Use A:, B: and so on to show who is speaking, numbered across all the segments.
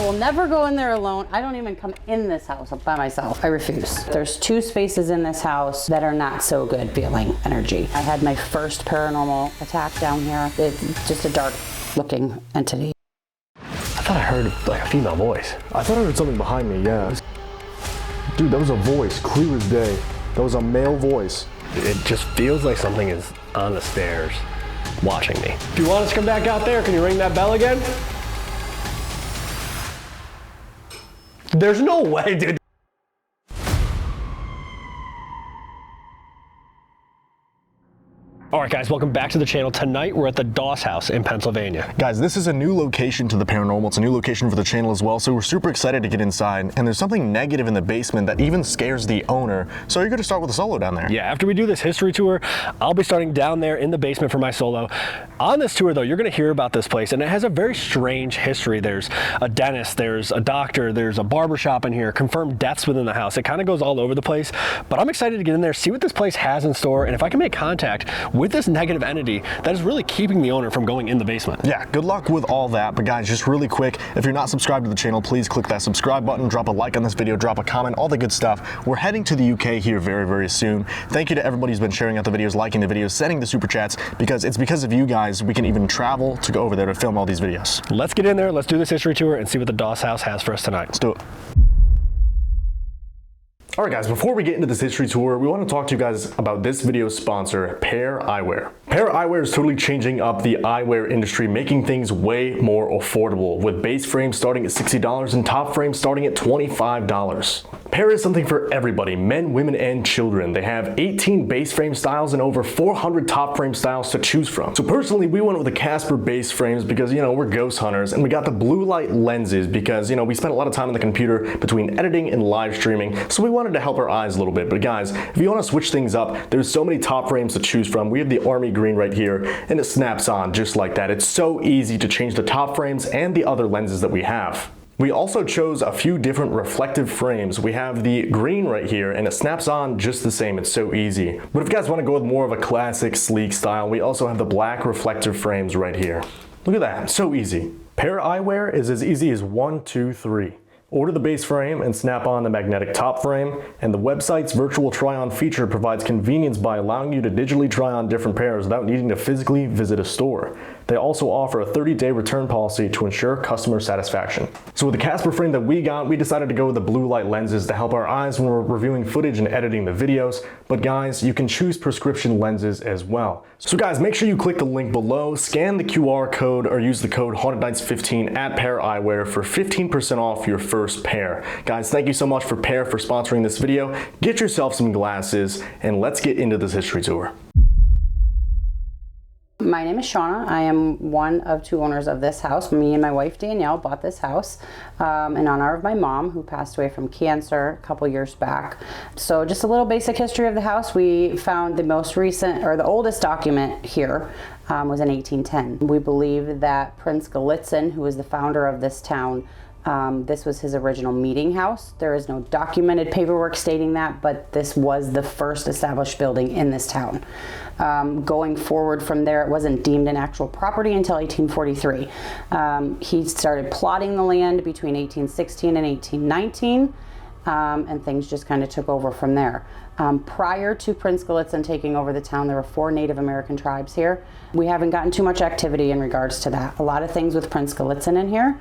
A: will never go in there alone. I don't even come in this house by myself. I refuse. There's 2 spaces in this house that are not so good feeling energy. I had my first paranormal attack down here. It's just a dark looking entity.
B: I thought I heard like a female voice.
C: I thought I heard something behind me, yeah. Dude, that was a voice, clear as day. That was a male voice.
B: It just feels like something is on the stairs watching me. If you want us to come back out there, can you ring that bell again? There's no way, dude. All right, guys, welcome back to the channel. Tonight, we're at the DOSS house in Pennsylvania.
C: Guys, this is a new location to the paranormal. It's a new location for the channel as well, so we're super excited to get inside. And there's something negative in the basement that even scares the owner. So you're gonna start with a solo down there.
B: Yeah, after we do this history tour, I'll be starting down there in the basement for my solo. On this tour, though, you're gonna hear about this place, and it has a very strange history. There's a dentist, there's a doctor, there's a barber shop in here, confirmed deaths within the house. It kind of goes all over the place, but I'm excited to get in there, see what this place has in store, and if I can make contact with this negative entity that is really keeping the owner from going in the basement.
C: Yeah, good luck with all that. But guys, just really quick, if you're not subscribed to the channel, please click that subscribe button, drop a like on this video, drop a comment, all the good stuff. We're heading to the UK here very, very soon. Thank you to everybody who's been sharing out the videos, liking the videos, sending the super chats, because it's because of you guys we can even travel to go over there to film all these videos.
B: Let's get in there, let's do this history tour and see what the DOSS house has for us tonight.
C: Let's do it. All right, guys, before we get into this history tour, we want to talk to you guys about this video's sponsor, Pair Eyewear. Pair Eyewear is totally changing up the eyewear industry, making things way more affordable, with base frames starting at $60 and top frames starting at $25. Pair is something for everybody, men, women, and children. They have 18 base frame styles and over 400 top frame styles to choose from. So personally, we went with the Casper base frames because, you know, we're ghost hunters, and we got the blue light lenses because, you know, we spent a lot of time on the computer between editing and live streaming, so we wanted to help our eyes a little bit. But guys, if you want to switch things up, there's so many top frames to choose from. We have the army green right here, and it snaps on just like that. It's so easy to change the top frames and the other lenses that we have. We also chose a few different reflective frames. We have the green right here, and it snaps on just the same. It's so easy. But if you guys want to go with more of a classic sleek style, we also have the black reflective frames right here. Look at that, so easy. Pair Eyewear is as easy as 1, 2, 3. Order the base frame and snap on the magnetic top frame, and the website's virtual try-on feature provides convenience by allowing you to digitally try on different pairs without needing to physically visit a store. They also offer a 30-day return policy to ensure customer satisfaction. So with the Casper frame that we got, we decided to go with the blue light lenses to help our eyes when we're reviewing footage and editing the videos. But guys, you can choose prescription lenses as well. So guys, make sure you click the link below, scan the QR code, or use the code HauntedNights15 at Pair Eyewear for 15% off your first pair. Guys, thank you so much for Pair for sponsoring this video. Get yourself some glasses, and let's get into this history tour.
A: My name is Shauna. I am one of 2 owners of this house. Me and my wife Danielle bought this house in honor of my mom, who passed away from cancer a couple years back. So just a little basic history of the house. We found the most recent, or the oldest document here was in 1810. We believe that Prince Gallitzin, who was the founder of this town, this was his original meeting house. There is no documented paperwork stating that, but this was the first established building in this town. Going forward from there, it wasn't deemed an actual property until 1843. He started plotting the land between 1816 and 1819, and things just kind of took over from there. Prior to Prince Gallitzin taking over the town, there were 4 Native American tribes here. We haven't gotten too much activity in regards to that. A lot of things with Prince Gallitzin in here.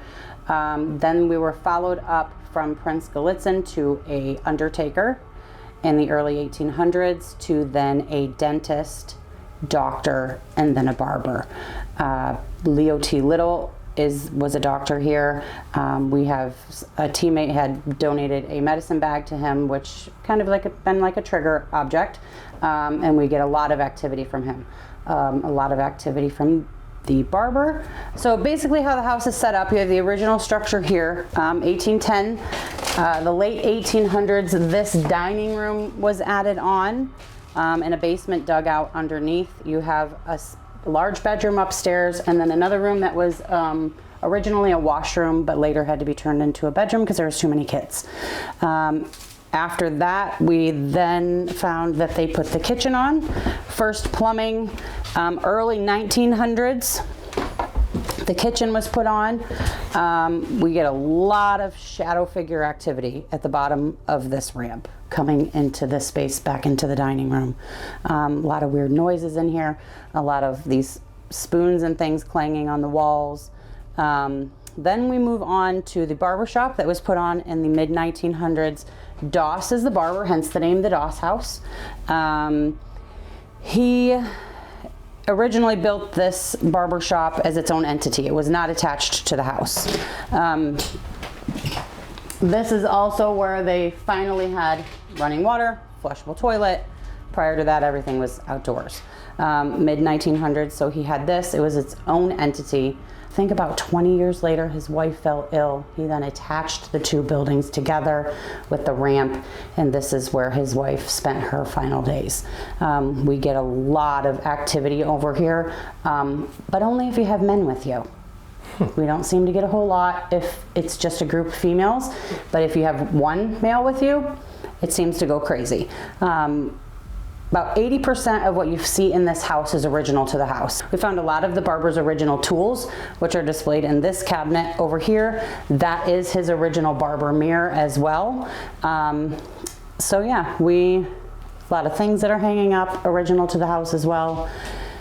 A: Then we were followed up from Prince Gallitzin to a undertaker in the early 1800s, to then a dentist, doctor, and then a barber. Leo T. Little was a doctor here. We have a teammate had donated a medicine bag to him, which kind of been like a trigger object, and we get a lot of activity from him. A lot of activity from the barber. So basically how the house is set up, you have the original structure here, 1810. The late 1800s, this dining room was added on, and a basement dug out underneath. You have a large bedroom upstairs, and then another room that was originally a washroom, but later had to be turned into a bedroom because there was too many kids. After that, we then found that they put the kitchen on. First plumbing, early 1900s. The the kitchen was put on. We get a lot of shadow figure activity at the bottom of this ramp coming into this space back into the dining room. A lot of weird noises in here, a lot of these spoons and things clanging on the walls. Then we move on to the barber shop that was put on in the mid 1900s. DOSS is the barber, hence the name, the DOSS house. He originally built this barber shop as its own entity. It was not attached to the house. This is also where they finally had running water, flushable toilet. Prior to that, everything was outdoors. Mid 1900s, so he had this. It was its own entity. I think about 20 years later, his wife fell ill. He then attached the two buildings together with the ramp, and this is where his wife spent her final days. We get a lot of activity over here, but only if you have men with you. We don't seem to get a whole lot if it's just a group of females, but if you have one male with you, it seems to go crazy. About 80% of what you see in this house is original to the house. We found a lot of the barber's original tools, which are displayed in this cabinet over here. That is his original barber mirror as well. So yeah, a lot of things that are hanging up original to the house as well.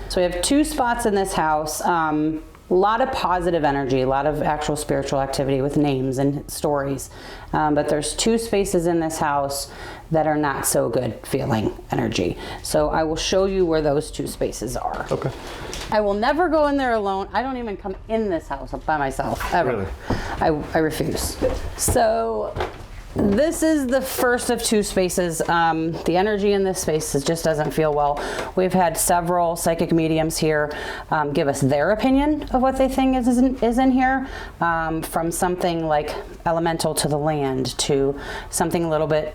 A: So we have two spots in this house. A lot of positive energy, a lot of actual spiritual activity with names and stories. But there's two spaces in this house that are not so good feeling energy. So I will show you where those two spaces are.
C: Okay.
A: I will never go in there alone. I don't even come in this house by myself, ever.
C: Really?
A: I refuse. So this is the first of two spaces. The energy in this space just doesn't feel well. We've had several psychic mediums here give us their opinion of what they think is in here, from something like elemental to the land to something a little bit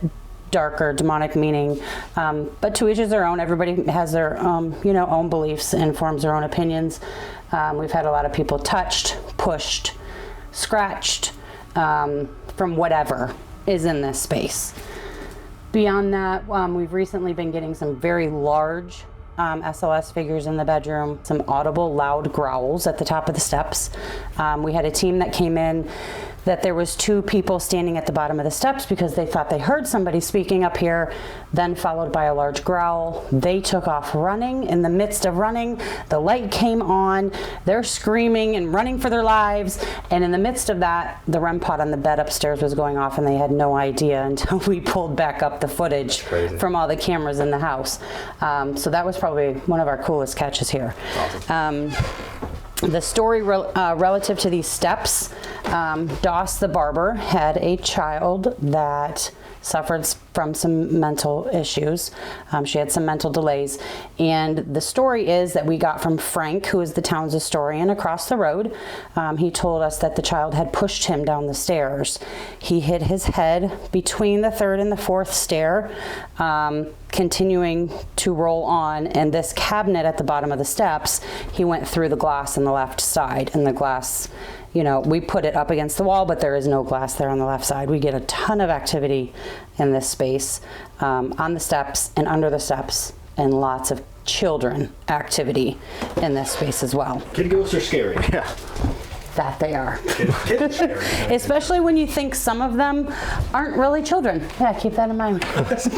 A: darker, demonic meaning, but to each is their own. Everybody has their own beliefs and forms their own opinions. We've had a lot of people touched, pushed, scratched, from whatever is in this space. Beyond that, we've recently been getting some very large SLS figures in the bedroom, some audible loud growls at the top of the steps. We had a team that came in that there was two people standing at the bottom of the steps because they thought they heard somebody speaking up here, then followed by a large growl. They took off running. In the midst of running, the light came on. They're screaming and running for their lives. And in the midst of that, the REM pod on the bed upstairs was going off, and they had no idea until we pulled back up the footage from all the cameras in the house. So that was probably one of our coolest catches here. Awesome. The story relative to these steps, DOSS the barber had a child that suffered from some mental issues. She had some mental delays. And the story is that we got from Frank, who is the town's historian across the road. He told us that the child had pushed him down the stairs. He hit his head between the third and the fourth stair, continuing to roll on. And this cabinet at the bottom of the steps, he went through the glass on the left side. And the glass, we put it up against the wall, but there is no glass there on the left side. We get a ton of activity in this space, on the steps and under the steps, and lots of children activity in this space as well.
B: Kid ghosts are scary. Yeah.
A: That they are.
B: Kids are scary.
A: Especially when you think some of them aren't really children. Yeah, keep that in mind.
B: Awesome.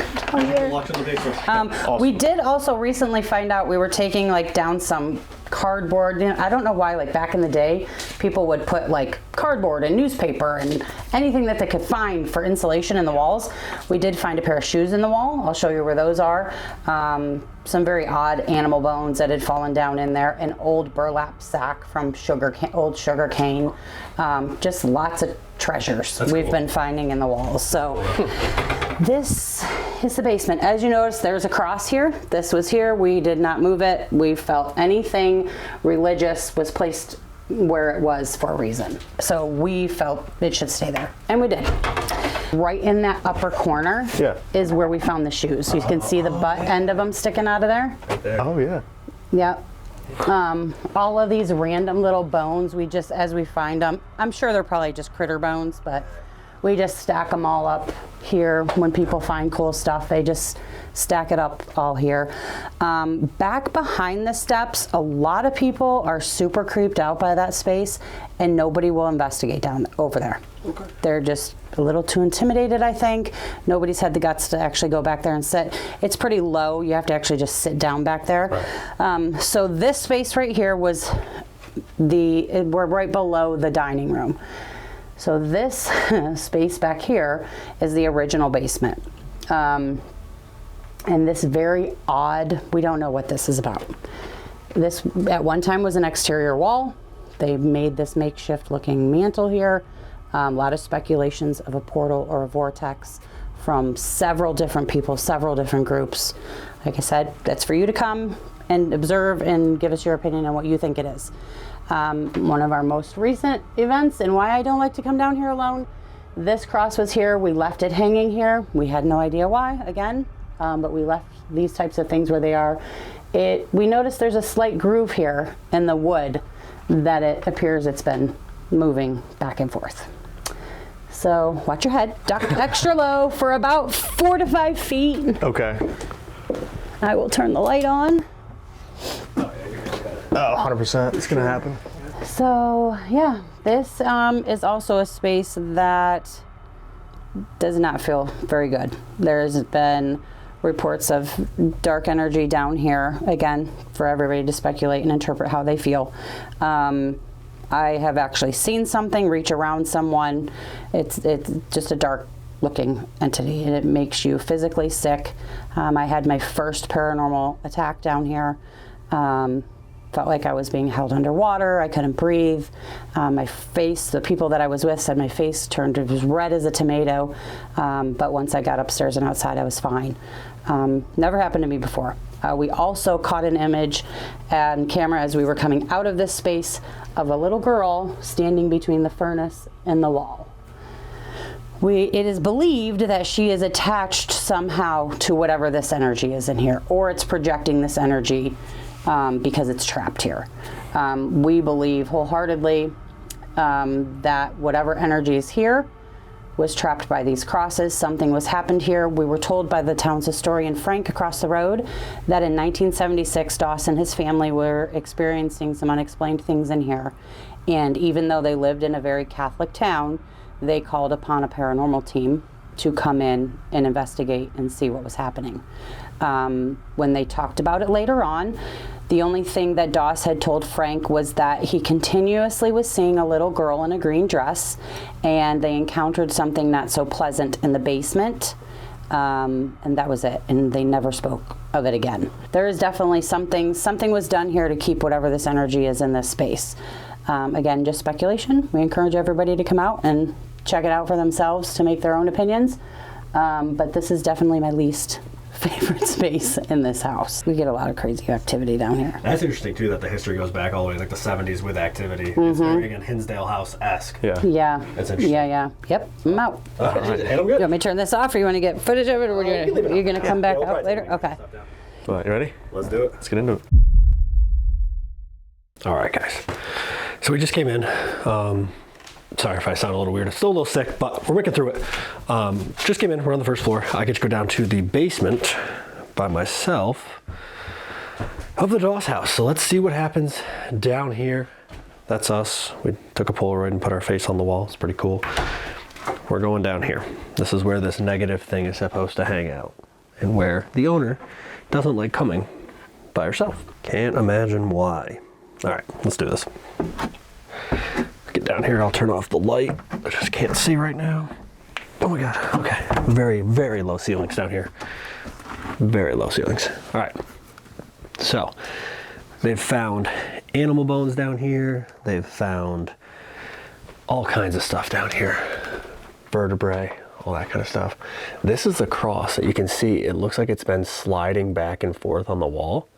A: We did also recently find out we were taking down some cardboard. I don't know why, back in the day, people would put cardboard and newspaper and anything that they could find for insulation in the walls. We did find a pair of shoes in the wall. I'll show you where those are. Some very odd animal bones that had fallen down in there, an old burlap sack from old sugar cane. Just lots of treasures we've been finding in the walls. So this is the basement. As you notice, there's a cross here. This was here. We did not move it. We felt anything religious was placed where it was for a reason. So we felt it should stay there. And we did. Right in that upper corner is where we found the shoes. You can see the butt end of them sticking out of there.
C: Right there. Oh, yeah.
A: Yep. All of these random little bones, as we find them, I'm sure they're probably just critter bones, but We just stack them all up here. When people find cool stuff, they just stack it up all here. Back behind the steps, a lot of people are super creeped out by that space, and nobody will investigate down over there. Okay. They're just a little too intimidated, I think. Nobody's had the guts to actually go back there and sit. It's pretty low. You have to actually just sit down back there. Right. So this space right here was we're right below the dining room. So this space back here is the original basement. And this very odd, we don't know what this is about. This at one time was an exterior wall. They made this makeshift looking mantle here. A lot of speculations of a portal or a vortex from several different people, several different groups. Like I said, that's for you to come and observe and give us your opinion on what you think it is. One of our most recent events, and why I don't like to come down here alone, this cross was here. We left it hanging here. We had no idea why, again, but we left these types of things where they are. We noticed there's a slight groove here in the wood that it appears it's been moving back and forth. So watch your head, duck extra low for about 4 to 5 feet.
C: Okay.
A: I will turn the light on.
C: Oh, 100%. It's gonna happen.
A: So yeah, this is also a space that does not feel very good. There's been reports of dark energy down here, again, for everybody to speculate and interpret how they feel. I have actually seen something reach around someone. It's just a dark looking entity, and it makes you physically sick. I had my first paranormal attack down here. Felt like I was being held underwater. I couldn't breathe. My face, the people that I was with said my face turned as red as a tomato. But once I got upstairs and outside, I was fine. Never happened to me before. We also caught an image and camera as we were coming out of this space of a little girl standing between the furnace and the wall. It is believed that she is attached somehow to whatever this energy is in here, or it's projecting this energy because it's trapped here. We believe wholeheartedly that whatever energy is here was trapped by these crosses. Something was happened here. We were told by the town's historian, Frank, across the road, that in 1976, DOSS and his family were experiencing some unexplained things in here. And even though they lived in a very Catholic town, they called upon a paranormal team to come in and investigate and see what was happening. When they talked about it later on, the only thing that DOSS had told Frank was that he continuously was seeing a little girl in a green dress, and they encountered something not so pleasant in the basement, and that was it, and they never spoke of it again. There is definitely something was done here to keep whatever this energy is in this space. Again, just speculation. We encourage everybody to come out and check it out for themselves to make their own opinions, but this is definitely my least favorite space in this house. We get a lot of crazy activity down here.
B: That's interesting too, that the history goes back all the way like the 70s with activity. It's very, again, Hinsdale House-esque.
C: Yeah.
A: Yeah.
B: That's interesting.
A: Yeah. Yep, I'm out.
B: And I'm
A: You
B: good.
A: want me to turn this off, or you want to get footage of it, or you're gonna come back out later? Okay.
C: All right, you ready?
B: Let's do it.
C: Let's get into it.
B: All right, guys. So we just came in. Sorry if I sound a little weird. I'm still a little sick, but we're making through it. Just came in. We're on the first floor. I get to go down to the basement by myself of the DOSS house. So let's see what happens down here. That's us. We took a Polaroid and put our face on the wall. It's pretty cool. We're going down here. This is where this negative thing is supposed to hang out, and where the owner doesn't like coming by herself. Can't imagine why. All right, let's do this. Get down here, I'll turn off the light. I just can't see right now. Oh my God, okay. Very, very low ceilings down here. Very low ceilings. All right, so they've found animal bones down here. They've found all kinds of stuff down here. Vertebrae, all that kind of stuff. This is the cross that you can see. It looks like it's been sliding back and forth on the wall.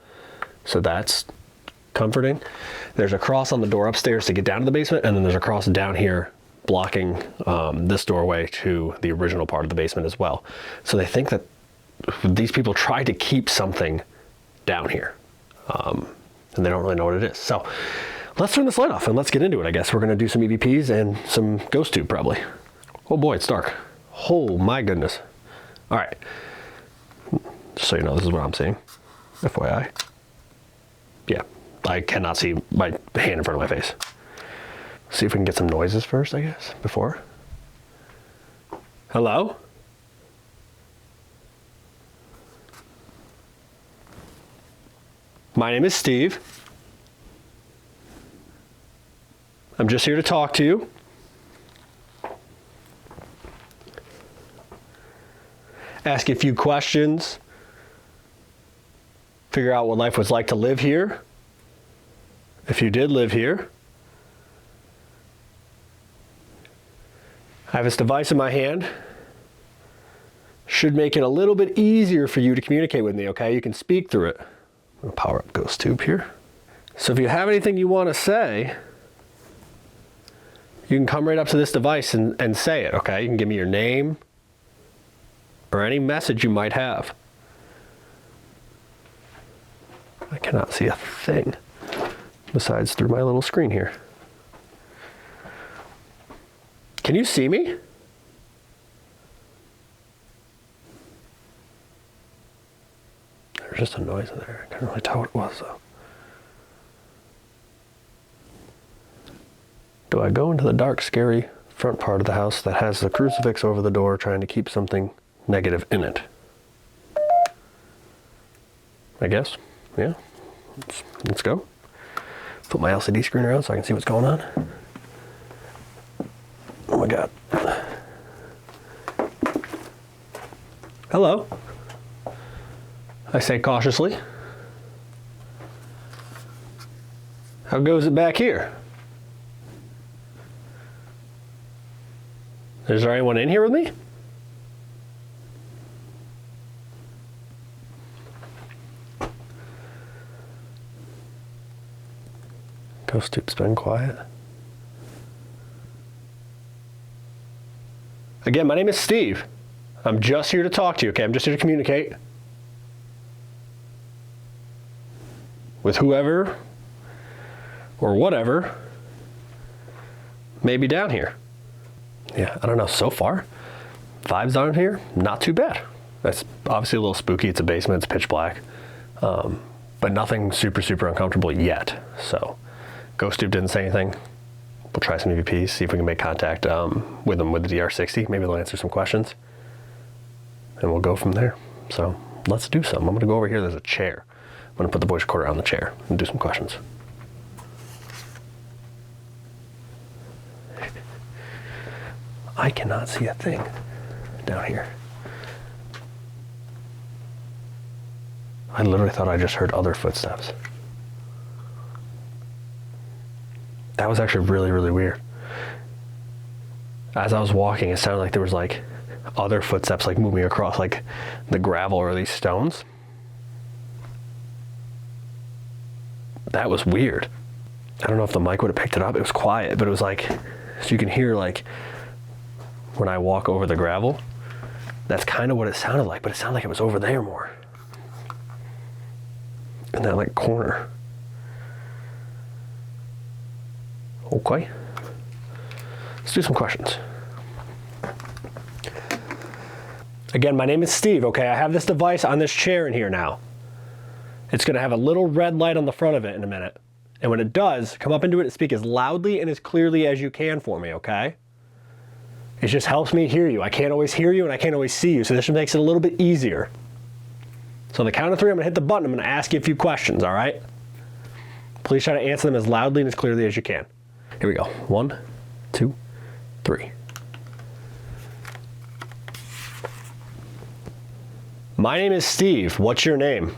B: So that's comforting. There's a cross on the door upstairs to get down to the basement, and then there's a cross down here blocking this doorway to the original part of the basement as well. So they think that these people tried to keep something down here, and they don't really know what it is. So let's turn this light off and let's get into it, I guess. We're going to do some EVPs and some ghost tube probably. Oh boy, it's dark. Oh my goodness. All right. Just so you know, this is what I'm seeing. FYI. Yeah, I cannot see my hand in front of my face. See if we can get some noises first, I guess, before. Hello? My name is Steve. I'm just here to talk to you. Ask you a few questions. Figure out what life was like to live here. If you did live here. I have this device in my hand. Should make it a little bit easier for you to communicate with me, okay? You can speak through it. I'm gonna power up Ghost Tube here. So if you have anything you want to say, you can come right up to this device and say it, okay? You can give me your name or any message you might have. I cannot see a thing besides through my little screen here. Can you see me? There's just a noise in there. I couldn't really tell what it was though. Do I go into the dark, scary front part of the house that has the crucifix over the door trying to keep something negative in it? I guess. Yeah. Let's go. Put my LCD screen around so I can see what's going on. Oh my God. Hello. I say cautiously. How goes it back here? Is there anyone in here with me? Ghost Tube's been quiet. Again, my name is Steve. I'm just here to talk to you, okay? I'm just here to communicate with whoever or whatever may be down here. Yeah, I don't know. So far, vibes down here, not too bad. That's obviously a little spooky. It's a basement. It's pitch black. But nothing super, super uncomfortable yet. So Ghost Tube didn't say anything. We'll try some EVPs, see if we can make contact with them with the DR60. Maybe they'll answer some questions. And we'll go from there. So let's do something. I'm going to go over here. There's a chair. I'm going to put the voice recorder on the chair and do some questions. I cannot see a thing down here. I literally thought I just heard other footsteps. That was actually really, really weird. As I was walking, it sounded like there was like other footsteps like moving across like the gravel or these stones. That was weird. I don't know if the mic would have picked it up. It was quiet, but it was like, so you can hear like when I walk over the gravel, that's kind of what it sounded like, but it sounded like it was over there more. In that like corner. Okay. Let's do some questions. Again, my name is Steve, okay? I have this device on this chair in here now. It's gonna have a little red light on the front of it in a minute. And when it does, come up into it and speak as loudly and as clearly as you can for me, okay? It just helps me hear you. I can't always hear you and I can't always see you, so this makes it a little bit easier. So on the count of 3, I'm gonna hit the button. I'm gonna ask you a few questions, all right? Please try to answer them as loudly and as clearly as you can. Here we go. 1, 2, 3. My name is Steve. What's your name?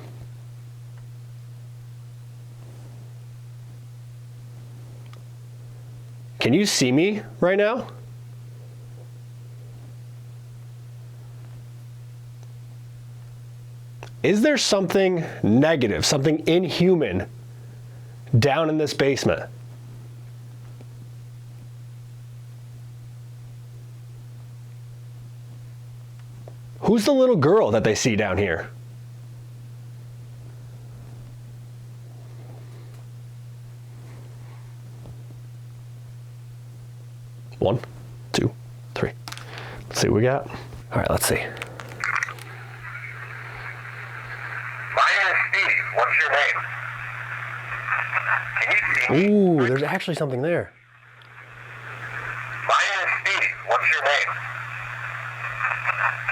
B: Can you see me right now? Is there something negative, something inhuman down in this basement? Who's the little girl that they see down here? One, two, three. see what we got. All right, let's see.
D: My name is Steve. What's your name? Can you see me?
B: Ooh, there's actually something there.
D: My name is Steve. What's your name?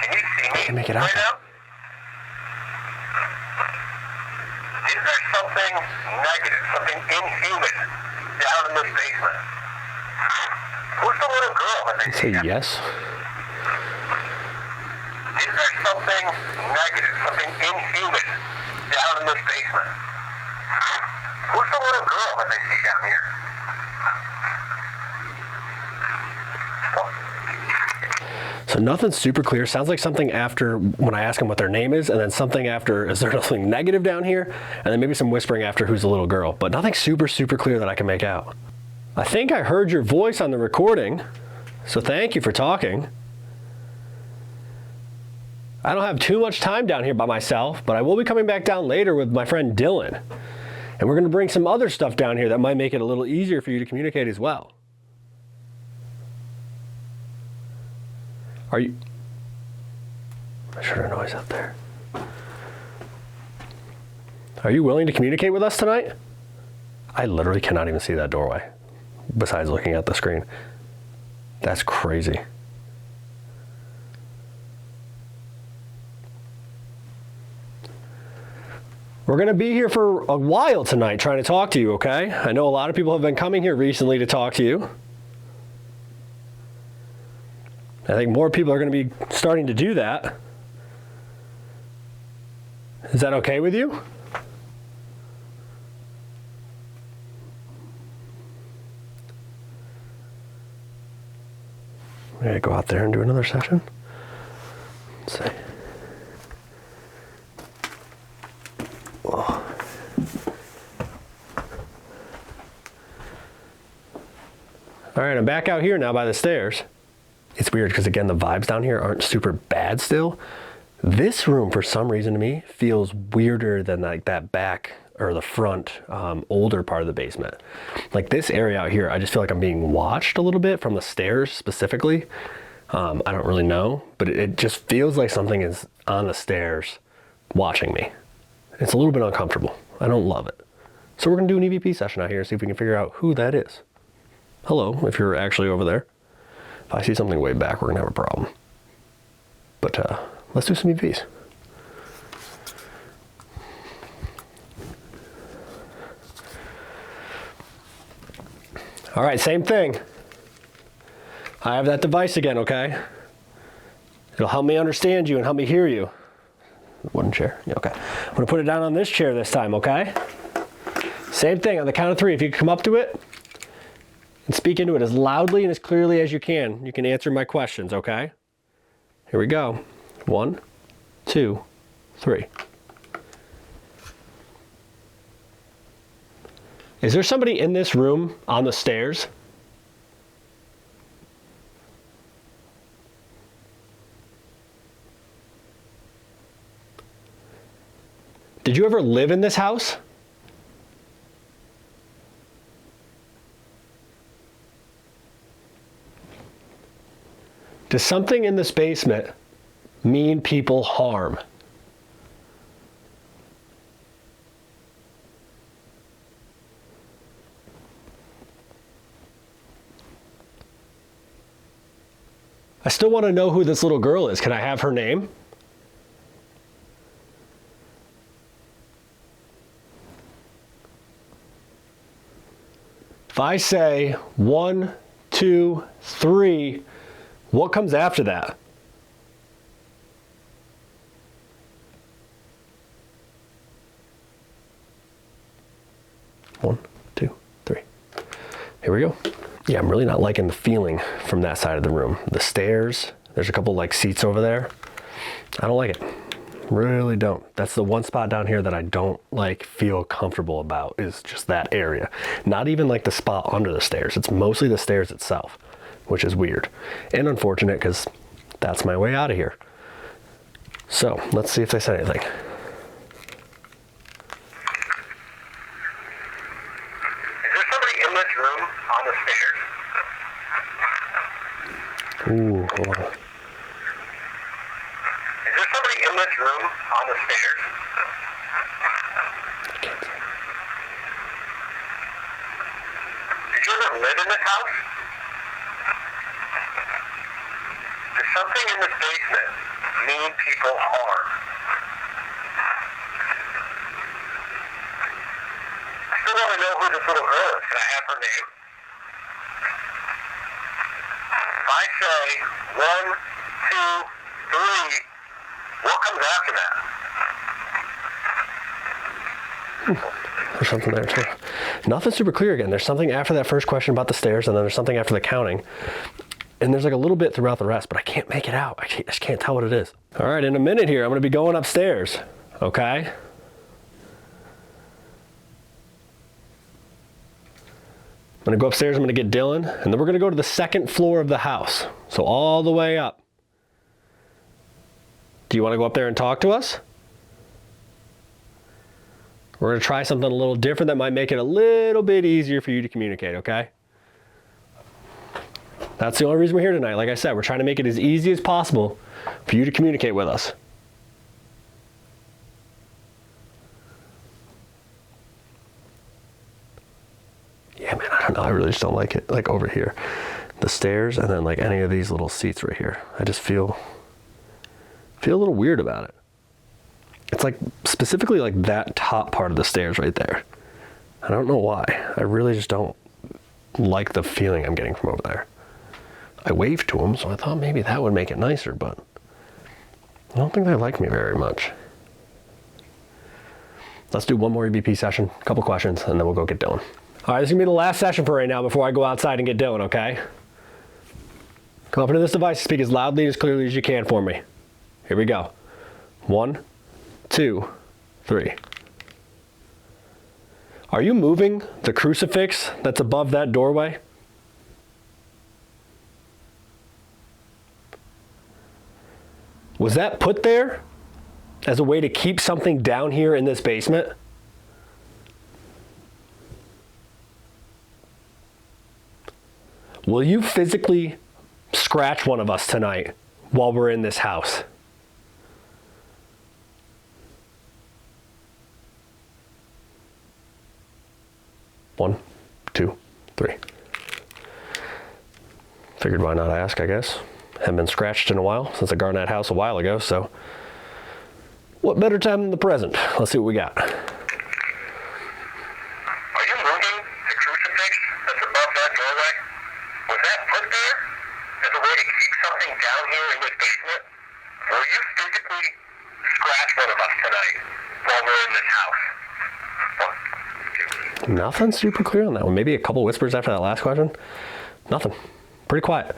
D: Can you see me
B: Can't make it out.
D: right now? Is there something negative, something inhuman down in this basement? Who's the little girl that they
B: Say
D: see?
B: yes.
D: Is there something negative, something inhuman down in this basement? Who's the little girl that they see down here?
B: So nothing's super clear. Sounds like something after when I ask them what their name is, and then something after, is there nothing negative down here? And then maybe some whispering after who's the little girl, but nothing super clear that I can make out. I think I heard your voice on the recording, so thank you for talking. I don't have too much time down here by myself, but I will be coming back down later with my friend Dylan. And we're gonna bring some other stuff down here that might make it a little easier for you to communicate as well. Are you? I heard a noise out there. Are you willing to communicate with us tonight? I literally cannot even see that doorway, besides looking at the screen. That's crazy. We're gonna be here for a while tonight trying to talk to you, okay? I know a lot of people have been coming here recently to talk to you. I think more people are going to be starting to do that. Is that okay with you? I'm going to go out there and do another session. Let's see. Whoa. All right, I'm back out here now by the stairs. It's weird because, again, the vibes down here aren't super bad still. This room, for some reason to me, feels weirder than like that back or the front older part of the basement. Like this area out here, I just feel like I'm being watched a little bit from the stairs specifically. I don't really know, but it just feels like something is on the stairs watching me. It's a little bit uncomfortable. I don't love it. So we're gonna do an EVP session out here and see if we can figure out who that is. Hello, if you're actually over there. If I see something way back, we're gonna have a problem. But let's do some EVs. All right, same thing. I have that device again, okay? It'll help me understand you and help me hear you. Wooden chair, yeah, okay. I'm gonna put it down on this chair this time, okay? Same thing, on the count of 3, if you can come up to it, and speak into it as loudly and as clearly as you can answer my questions, okay? Here we go. 1, 2, 3. Is there somebody in this room on the stairs? Did you ever live in this house? Does something in this basement mean people harm? I still want to know who this little girl is. Can I have her name? If I say 1, 2, 3, what comes after that? One, 2, 3. Here we go. Yeah, I'm really not liking the feeling from that side of the room. The stairs, there's a couple like seats over there. I don't like it. Really don't. That's the one spot down here that I don't like feel comfortable about, is just that area. Not even like the spot under the stairs. It's mostly the stairs itself, which is weird and unfortunate because that's my way out of here. So let's see if they said anything.
D: Is there somebody in this room on the stairs?
B: Ooh, hold on.
D: this room on the stairs? Did you ever live in this house? There's something in this basement mean people harm. I still want to know who this little girl is. Can I have her name? If I say 1, 2, 3, what comes after that?
B: There's something there too. Nothing super clear again. There's something after that first question about the stairs, and then there's something after the counting. And there's like a little bit throughout the rest, but I can't make it out. I just can't tell what it is. All right, in a minute here, I'm gonna be going upstairs, okay? I'm gonna go upstairs, I'm gonna get Dylan, and then we're gonna go to the second floor of the house. So all the way up. Do you wanna go up there and talk to us? We're gonna try something a little different that might make it a little bit easier for you to communicate, okay? That's the only reason we're here tonight. Like I said, we're trying to make it as easy as possible for you to communicate with us. Yeah, man, I don't know. I really just don't like it. Like over here, the stairs, and then like any of these little seats right here. I just feel a little weird about it. It's like specifically like that top part of the stairs right there. I don't know why. I really just don't like the feeling I'm getting from over there. I waved to them, so I thought maybe that would make it nicer, but I don't think they like me very much. Let's do one more EVP session, a couple questions, and then we'll go get Dylan. All right, this is gonna be the last session for right now before I go outside and get Dylan, okay? Come up into this device, speak as loudly and as clearly as you can for me. Here we go. 1, 2, 3. Are you moving the crucifix that's above that doorway? Was that put there as a way to keep something down here in this basement? Will you physically scratch one of us tonight while we're in this house? One, 2, 3. Figured why not ask, I guess. Haven't been scratched in a while since I got in that house a while ago, so what better time than the present? Let's see what we got.
D: Are you moving the crucifix that's above that doorway? Was that put there as a way to keep something down here in this basement? Will you physically scratch one of us tonight while we're in this house? 1, 2.
B: Nothing super clear on that one. Maybe a couple whispers after that last question. Nothing. Pretty quiet.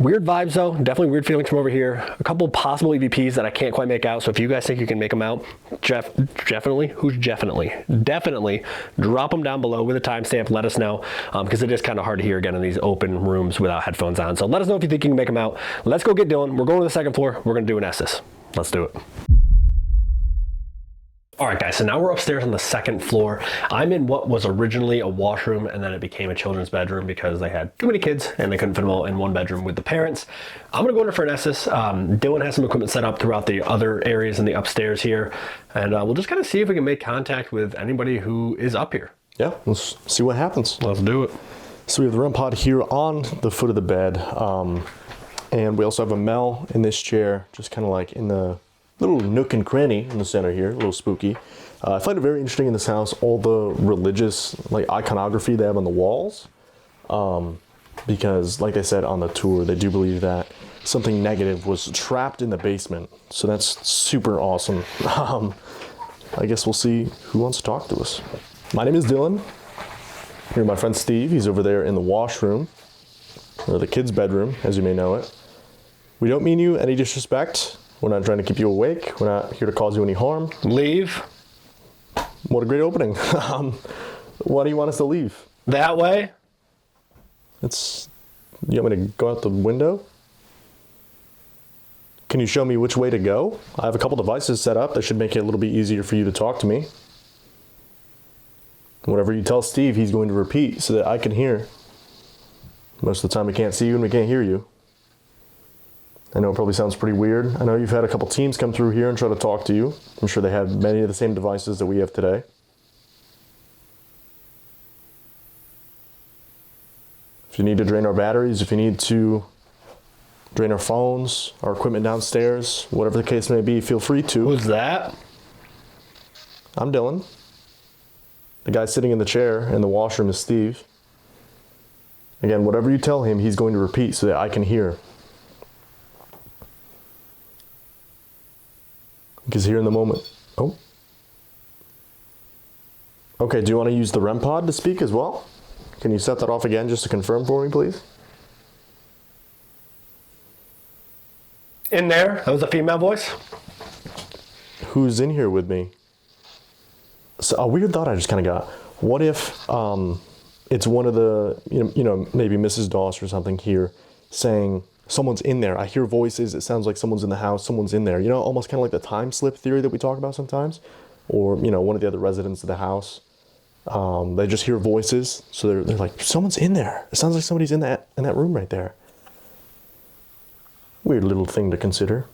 B: Weird vibes though, definitely weird feelings from over here. A couple possible EVPs that I can't quite make out, so if you guys think you can make them out, definitely drop them down below with a timestamp, let us know, because it is kind of hard to hear again in these open rooms without headphones on. So let us know if you think you can make them out. Let's go get Dylan. We're going to the second floor. We're going to do an Estes. Let's do it. All right, guys, so now we're upstairs on the second floor. I'm in what was originally a washroom, and then it became a children's bedroom because they had too many kids and they couldn't fit them all in one bedroom with the parents. I'm gonna go into for an Estes. Dylan has some equipment set up throughout the other areas in the upstairs here, and we'll just kind of see if we can make contact with anybody who is up here.
C: Yeah, let's see what happens.
B: Let's do it.
C: So we have the REM pod here on the foot of the bed, and we also have a Mel in this chair, just kind of like in the little nook and cranny in the center here, a little spooky. I find it very interesting in this house, all the religious like iconography they have on the walls, because like I said on the tour, they do believe that something negative was trapped in the basement. So that's super awesome. I guess we'll see who wants to talk to us. My name is Dylan. Here, my friend Steve, he's over there in the washroom, or the kids' bedroom, as you may know it. We don't mean you any disrespect. We're not trying to keep you awake. We're not here to cause you any harm.
B: Leave.
C: What a great opening. Why do you want us to leave?
B: That way?
C: You want me to go out the window? Can you show me which way to go? I have a couple devices set up that should make it a little bit easier for you to talk to me. Whatever you tell Steve, he's going to repeat so that I can hear. Most of the time we can't see you and we can't hear you. I know it probably sounds pretty weird. I know you've had a couple teams come through here and try to talk to you. I'm sure they have many of the same devices that we have today. If you need to drain our batteries, if you need to drain our phones, our equipment downstairs, whatever the case may be, feel free to.
B: Who's that?
C: I'm Dylan. The guy sitting in the chair in the washroom is Steve. Again, whatever you tell him, he's going to repeat so that I can hear. Because here in the moment. Oh. Okay, do you want to use the REM pod to speak as well? Can you set that off again just to confirm for me, please?
B: In there? That was a female voice?
C: Who's in here with me? So a weird thought I just kind of got. What if it's one of the, maybe Mrs. DOSS or something here saying, someone's in there. I hear voices. It sounds like someone's in the house. Someone's in there. You know, almost kind of like the time slip theory that we talk about sometimes. Or, one of the other residents of the house. They just hear voices. So they're like, someone's in there. It sounds like somebody's in that room right there. Weird little thing to consider.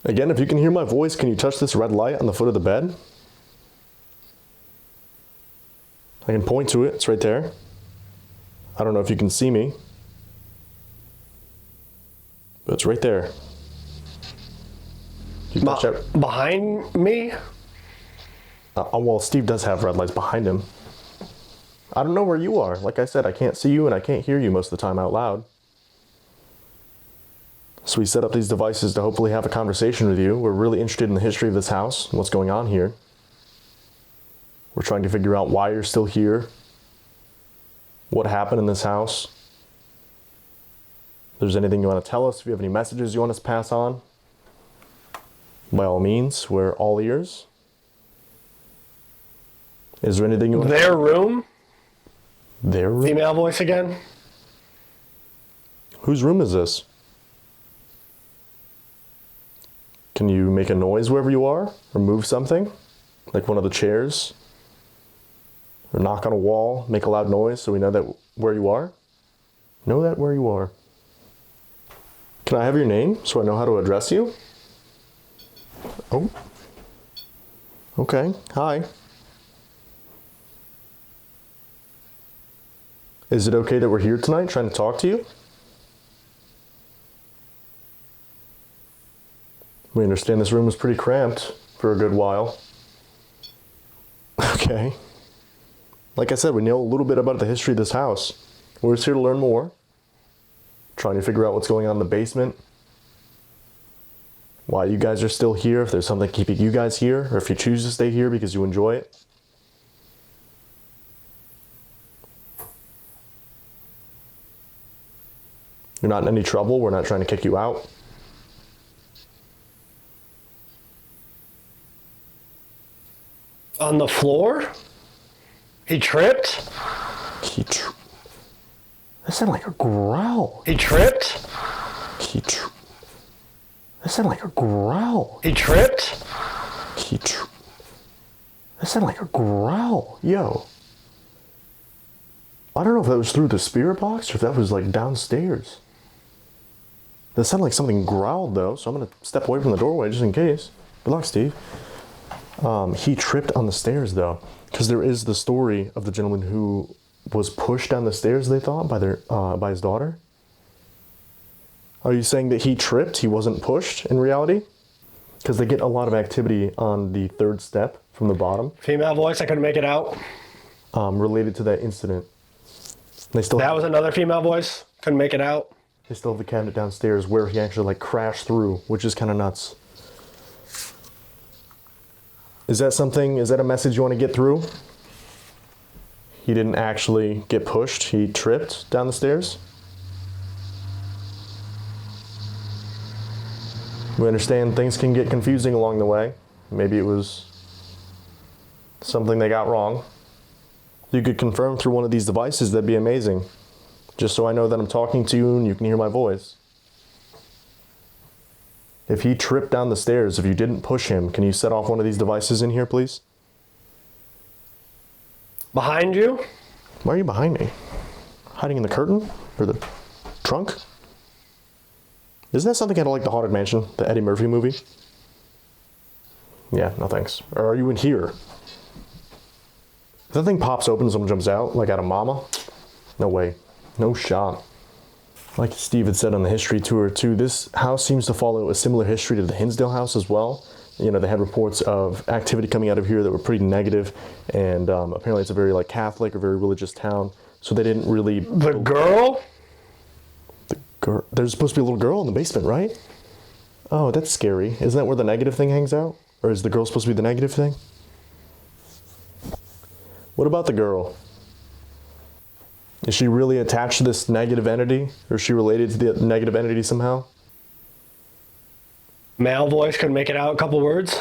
C: Again, if you can hear my voice, can you touch this red light on the foot of the bed? I can point to it. It's right there. I don't know if you can see me. But it's right there. You can touch it.
B: Behind me?
C: Well, Steve does have red lights behind him. I don't know where you are. Like I said, I can't see you and I can't hear you most of the time out loud. So we set up these devices to hopefully have a conversation with you. We're really interested in the history of this house and what's going on here. We're trying to figure out why you're still here, what happened in this house. If there's anything you want to tell us, if you have any messages you want us to pass on, by all means, we're all ears. Is there anything you want
B: Their room?
C: Their room?
B: Female voice again?
C: Whose room is this? Can you make a noise wherever you are? Or move something? Like one of the chairs? Or knock on a wall, make a loud noise so we know that where you are? Know that where you are. Can I have your name so I know how to address you? Oh. Okay, hi. Is it okay that we're here tonight trying to talk to you? We understand this room is pretty cramped for a good while. Okay. Like I said, we know a little bit about the history of this house. We're just here to learn more. Trying to figure out what's going on in the basement. Why you guys are still here, if there's something keeping you guys here, or if you choose to stay here because you enjoy it. You're not in any trouble, we're not trying to kick you out.
B: On the floor? He tripped?
C: That sounded like a growl.
B: He tripped?
C: That sounded like a growl.
B: He tripped?
C: That sounded like a growl. Yo. I don't know if that was through the spirit box or if that was like downstairs. That sounded like something growled though, so I'm gonna step away from the doorway just in case. Good luck, Steve. He tripped on the stairs though, because there is the story of the gentleman who was pushed down the stairs, they thought, by his daughter. Are you saying that he tripped, he wasn't pushed in reality? Because they get a lot of activity on the third step from the bottom.
B: Female voice, I couldn't make it out.
C: Related to that incident.
B: That was another female voice, couldn't make it out.
C: They still have the cabinet downstairs where he actually like crashed through, which is kind of nuts. Is that a message you want to get through? He didn't actually get pushed, he tripped down the stairs? We understand things can get confusing along the way. Maybe it was something they got wrong. You could confirm through one of these devices, that'd be amazing. Just so I know that I'm talking to you and you can hear my voice. If he tripped down the stairs, if you didn't push him, can you set off one of these devices in here, please?
B: Behind you?
C: Why are you behind me? Hiding in the curtain? Or the trunk? Isn't that something kind of like the Haunted Mansion, the Eddie Murphy movie? Yeah, no thanks. Or are you in here? If that thing pops open and someone jumps out, like out of Mama? No way. No shot. Like Steve had said on the history tour too, this house seems to follow a similar history to the Hinsdale house as well. You know, they had reports of activity coming out of here that were pretty negative, and apparently it's a very like Catholic or very religious town, so they didn't really...
B: The girl?
C: The girl? There's supposed to be a little girl in the basement, right? Oh, that's scary. Isn't that where the negative thing hangs out? Or is the girl supposed to be the negative thing? What about the girl? Is she really attached to this negative entity? Or is she related to the negative entity somehow?
B: Male voice couldn't make it out a couple words.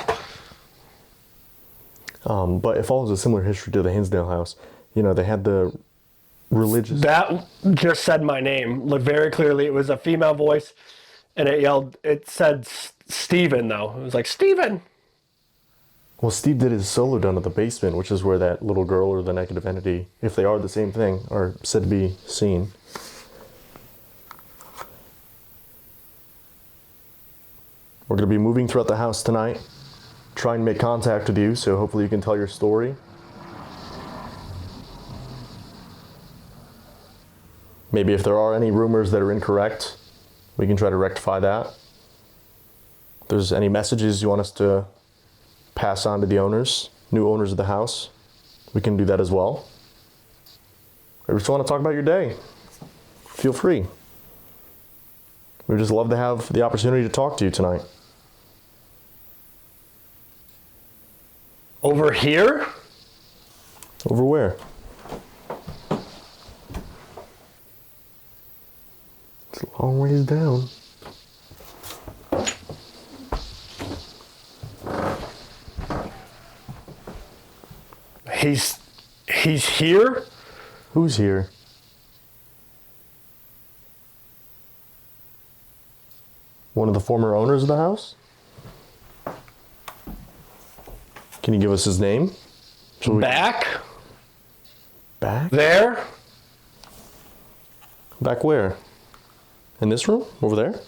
C: But it follows a similar history to the Hinsdale house. You know, they had the religious...
B: That just said my name. Look, very clearly it was a female voice, and it said Steven, though. It was like, Steven!
C: Well, Steve did his solo down at the basement, which is where that little girl or the negative entity, if they are the same thing, are said to be seen. We're going to be moving throughout the house tonight, trying to make contact with you, so hopefully you can tell your story. Maybe if there are any rumors that are incorrect, we can try to rectify that. If there's any messages you want us to pass on to the owners, new owners of the house, we can do that as well. Or just want to talk about your day, feel free. We'd just love to have the opportunity to talk to you tonight.
B: Over here?
C: Over where? It's a long ways down.
B: He's here?
C: Who's here? One of the former owners of the house? Can you give us his name?
B: Back?
C: Back?
B: There?
C: Back where? In this room? Over there?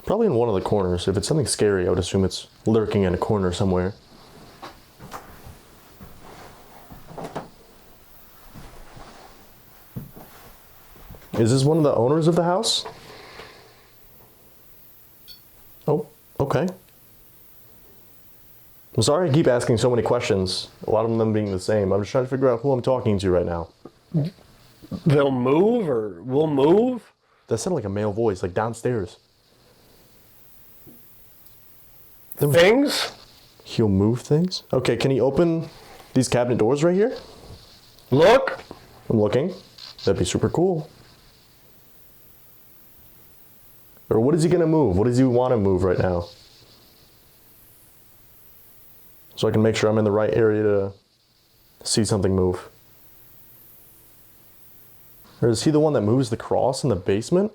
C: Probably in one of the corners. If it's something scary, I would assume it's lurking in a corner somewhere. Is this one of the owners of the house? Oh, okay. I'm sorry I keep asking so many questions, a lot of them being the same. I'm just trying to figure out who I'm talking to right now.
B: They'll move or we'll move?
C: That sounded like a male voice, like downstairs.
B: Things?
C: He'll move things? Okay, can he open these cabinet doors right here?
B: Look.
C: I'm looking. That'd be super cool. Or what is he gonna move? What does he want to move right now? So I can make sure I'm in the right area to see something move. Or is he the one that moves the cross in the basement?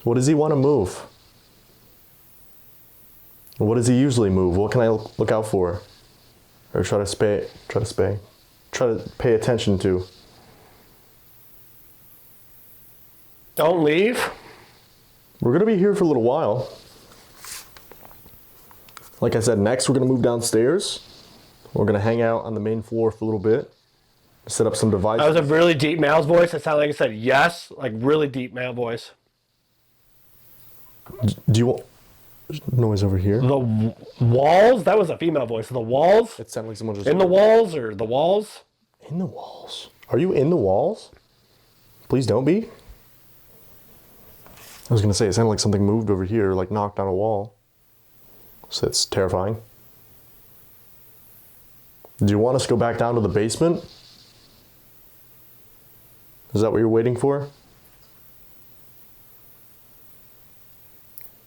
C: What does he want to move? What does he usually move? What can I look out for? Or try to pay attention to?
B: Don't leave.
C: We're gonna be here for a little while. Like I said, next we're gonna move downstairs. We're gonna hang out on the main floor for a little bit. Set up some devices.
B: That was a really deep male's voice. It sounded like it said yes, like really deep male voice.
C: Do you want noise over here?
B: The walls? That was a female voice. The walls?
C: It sounded like someone just...
B: In the walls or the walls?
C: In the walls? Are you in the walls? Please don't be. I was gonna say, it sounded like something moved over here, like knocked on a wall. So it's terrifying. Do you want us to go back down to the basement? Is that what you're waiting for?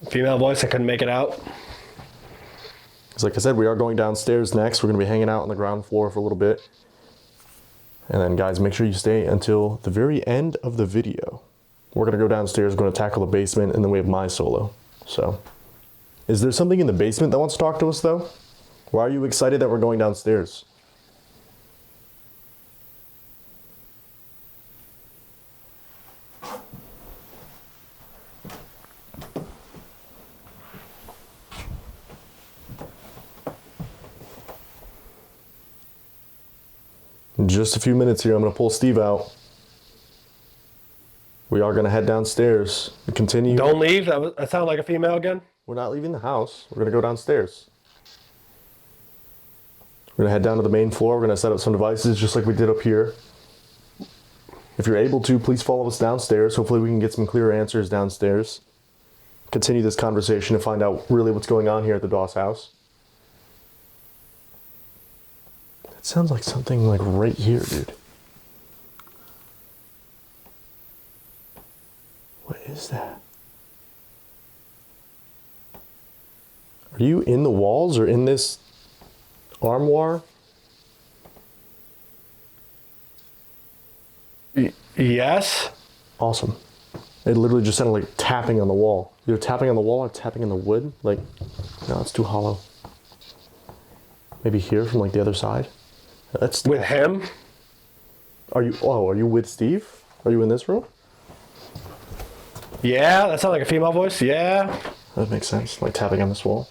B: Female voice, I couldn't make it out.
C: Because like I said, we are going downstairs next. We're going to be hanging out on the ground floor for a little bit. And then guys, make sure you stay until the very end of the video. We're going to go downstairs, we're going to tackle the basement, and then we have my solo. So, is there something in the basement that wants to talk to us though? Why are you excited that we're going downstairs? In just a few minutes here, I'm going to pull Steve out. We are going to head downstairs and continue.
B: Don't leave. That sounded like a female again.
C: We're not leaving the house. We're going to go downstairs. We're going to head down to the main floor. We're going to set up some devices just like we did up here. If you're able to, please follow us downstairs. Hopefully we can get some clearer answers downstairs. Continue this conversation and find out really what's going on here at the DOSS house. It sounds like something like right here, dude. What is that? Are you in the walls or in this armoire?
B: Yes.
C: Awesome. It literally just sounded like tapping on the wall. Either tapping on the wall or tapping in the wood. Like, no, it's too hollow. Maybe here from like the other side. That's
B: With him?
C: Are you with Steve? Are you in this room?
B: Yeah, that sounds like a female voice. Yeah.
C: That makes sense. Like tapping on this wall.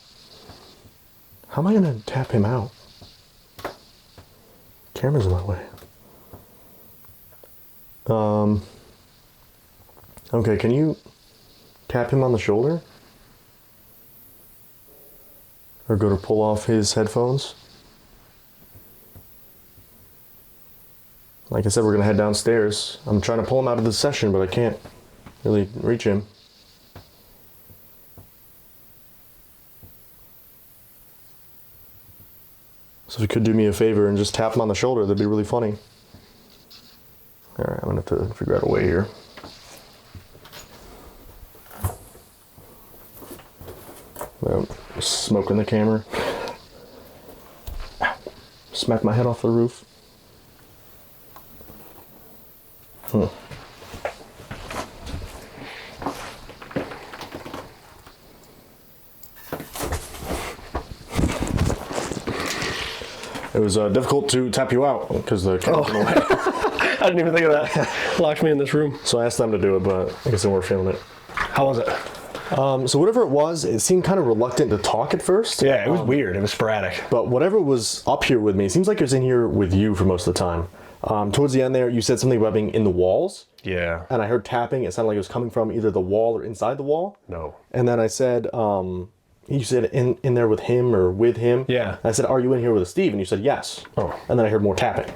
C: How am I gonna tap him out? Camera's in my way. Okay, can you tap him on the shoulder? Or go to pull off his headphones? Like I said, we're gonna head downstairs. I'm trying to pull him out of the session, but I can't really reach him. So if you could do me a favor and just tap him on the shoulder, that'd be really funny. Alright, I'm gonna have to figure out a way here. Smoke in the camera. Smack my head off the roof. It was difficult to tap you out because the camera went away.
B: I didn't even think of that. Locked me in this room.
C: So I asked them to do it, but I guess they weren't feeling it.
B: How was it?
C: So whatever it was, it seemed kind of reluctant to talk at first.
B: Yeah, it was weird. It was sporadic.
C: But whatever was up here with me, it seems like it was in here with you for most of the time. Towards the end there, you said something about being in the walls.
B: Yeah.
C: And I heard tapping. It sounded like it was coming from either the wall or inside the wall.
B: No.
C: And then I said, you said in there with him or with him.
B: Yeah.
C: And I said, are you in here with Steve? And you said yes.
B: Oh.
C: And then I heard more tapping.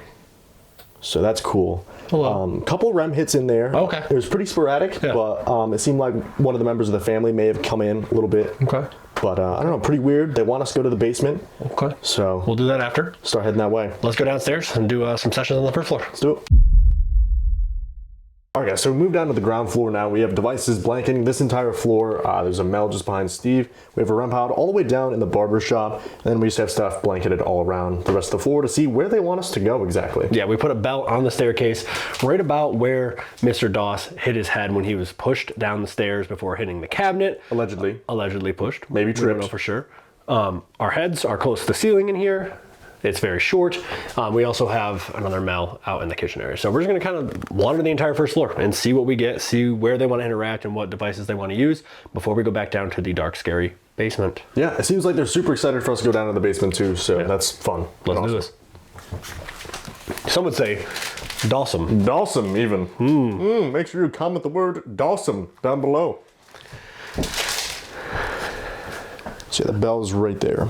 C: So that's cool.
B: Hello.
C: Couple REM hits in there.
B: Okay.
C: It was pretty sporadic,
B: Yeah.
C: but it seemed like one of the members of the family may have come in a little bit.
B: Okay.
C: But I don't know, pretty weird. They want us to go to the basement.
B: Okay.
C: So
B: We'll do that after.
C: start heading that way.
B: Let's go downstairs and do some sessions on the first floor.
C: Let's do it. Alright guys, so we moved down to the ground floor now. We have devices blanketing this entire floor. There's a Mel just behind Steve. We have a REM pod all the way down in the barber shop. And then we just have stuff blanketed all around the rest of the floor to see where they want us to go exactly.
B: Yeah, we put a belt on the staircase right about where Mr. DOSS hit his head when he was pushed down the stairs before hitting the cabinet.
C: Allegedly.
B: Allegedly pushed.
C: Maybe
B: We don't
C: tripped.
B: know for sure. Our heads are close to the ceiling in here. It's very short. We also have another Mel out in the kitchen area. So we're just gonna kind of wander the entire first floor and see what we get, see where they want to interact and what devices they want to use before we go back down to the dark, scary basement.
C: Yeah, it seems like they're super excited for us to go down to the basement too, so that's fun.
B: Let's do this. Some would say Dawsome.
C: Dawsome even. Make sure you comment the word Dawsome down below. See, the bell's right there.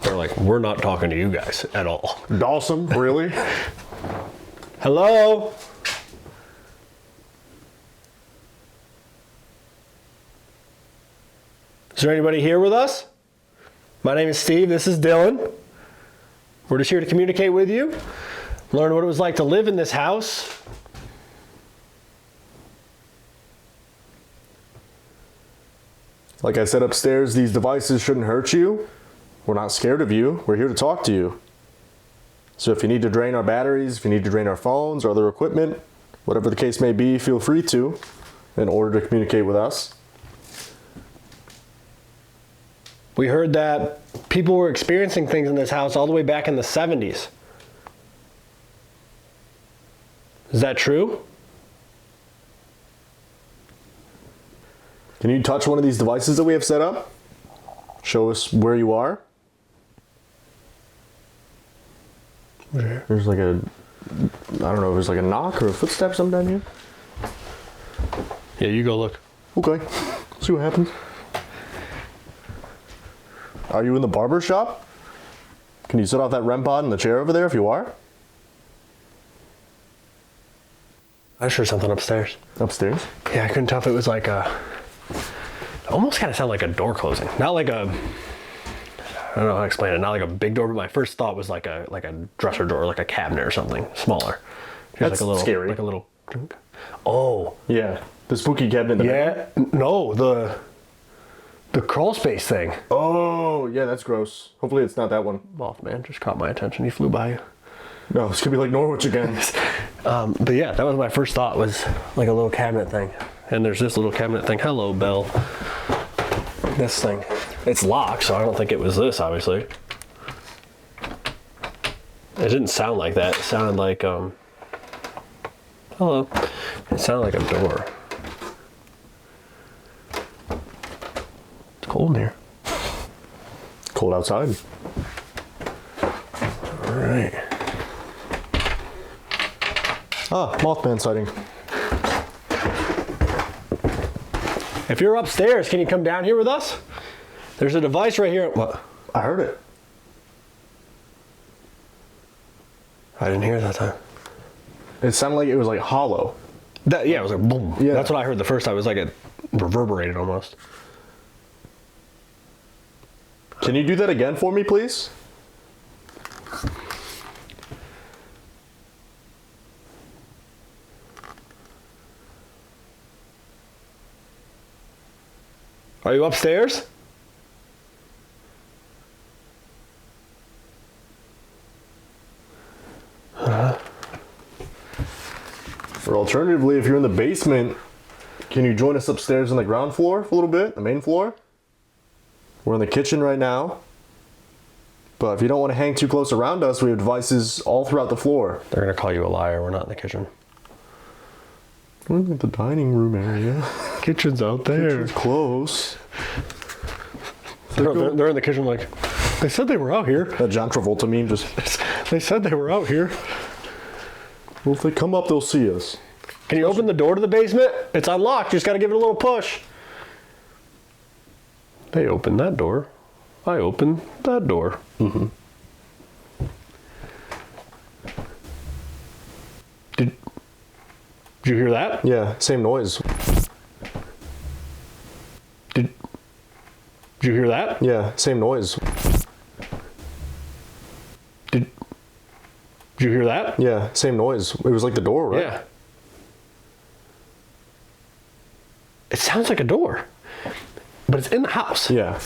B: They're like, we're not talking to you guys at all.
C: Dawsome, really?
B: Hello? Is there anybody here with us? My name is Steve, this is Dylan. We're just here to communicate with you, learn what it was like to live in this house.
C: Like I said upstairs, these devices shouldn't hurt you. We're not scared of you. We're here to talk to you. So if you need to drain our batteries, if you need to drain our phones or other equipment, whatever the case may be, feel free to in order to communicate with us.
B: We heard that people were experiencing things in this house all the way back in the 70s. Is that true?
C: Can you touch one of these devices that we have set up? Show us where you are. There's like a, I don't know, there's like a knock or a footstep something down here.
B: Yeah, you go look.
C: Okay, see what happens. Are you in the barber shop? Can you sit off that REM pod in the chair over there if you are?
B: I just heard something upstairs.
C: Upstairs?
B: Yeah, I couldn't tell if it was like a, almost kind of sounded like a door closing. Not like a, I don't know how to explain it, not like a big door, but my first thought was like a dresser door, like a cabinet or something smaller.
C: That's
B: like a little,
C: scary.
B: Like a little, oh.
C: Yeah, the spooky cabinet.
B: Yeah, no, the crawl space thing.
C: Oh, yeah, that's gross. Hopefully it's not that one.
B: Mothman just caught my attention. He flew by.
C: No, it's gonna be like Norwich again.
B: But yeah, that was my first thought, was like a little cabinet thing. And there's this little cabinet thing. Hello, Belle. This thing. It's locked, so I don't think it was this, obviously. It didn't sound like that. It sounded like, hello. It sounded like a door. It's cold in here.
C: Cold outside.
B: All right.
C: Ah, Mothman sighting.
B: If you're upstairs, can you come down here with us? There's a device right here. What?
C: I heard it.
B: I didn't hear it that time.
C: It sounded like it was like hollow.
B: Yeah, it was like boom.
C: Yeah.
B: That's what I heard the first time. It was like it reverberated almost.
C: Can you do that again for me, please?
B: Are you upstairs?
C: Or alternatively, if you're in the basement, can you join us upstairs on the ground floor for a little bit, the main floor? We're in the kitchen right now. But if you don't want to hang too close around us, we have devices all throughout the floor.
B: They're gonna call you a liar. We're not in the kitchen.
C: We're in the dining room area.
B: Kitchen's out there.
C: It's close.
B: They're in the kitchen like, they said they were out here.
C: That John Travolta meme just...
B: They said they were out here.
C: Well, if they come up, they'll see us.
B: Can you open the door to the basement? It's unlocked. You just got to give it a little push. They opened that door. I opened that door.
C: Mm-hmm.
B: Did you hear that?
C: Yeah, same noise.
B: Did you hear that?
C: Yeah, same noise.
B: Did you hear that?
C: Yeah, same noise. It was like the door, right?
B: Yeah. It sounds like a door, but it's in the house.
C: Yeah.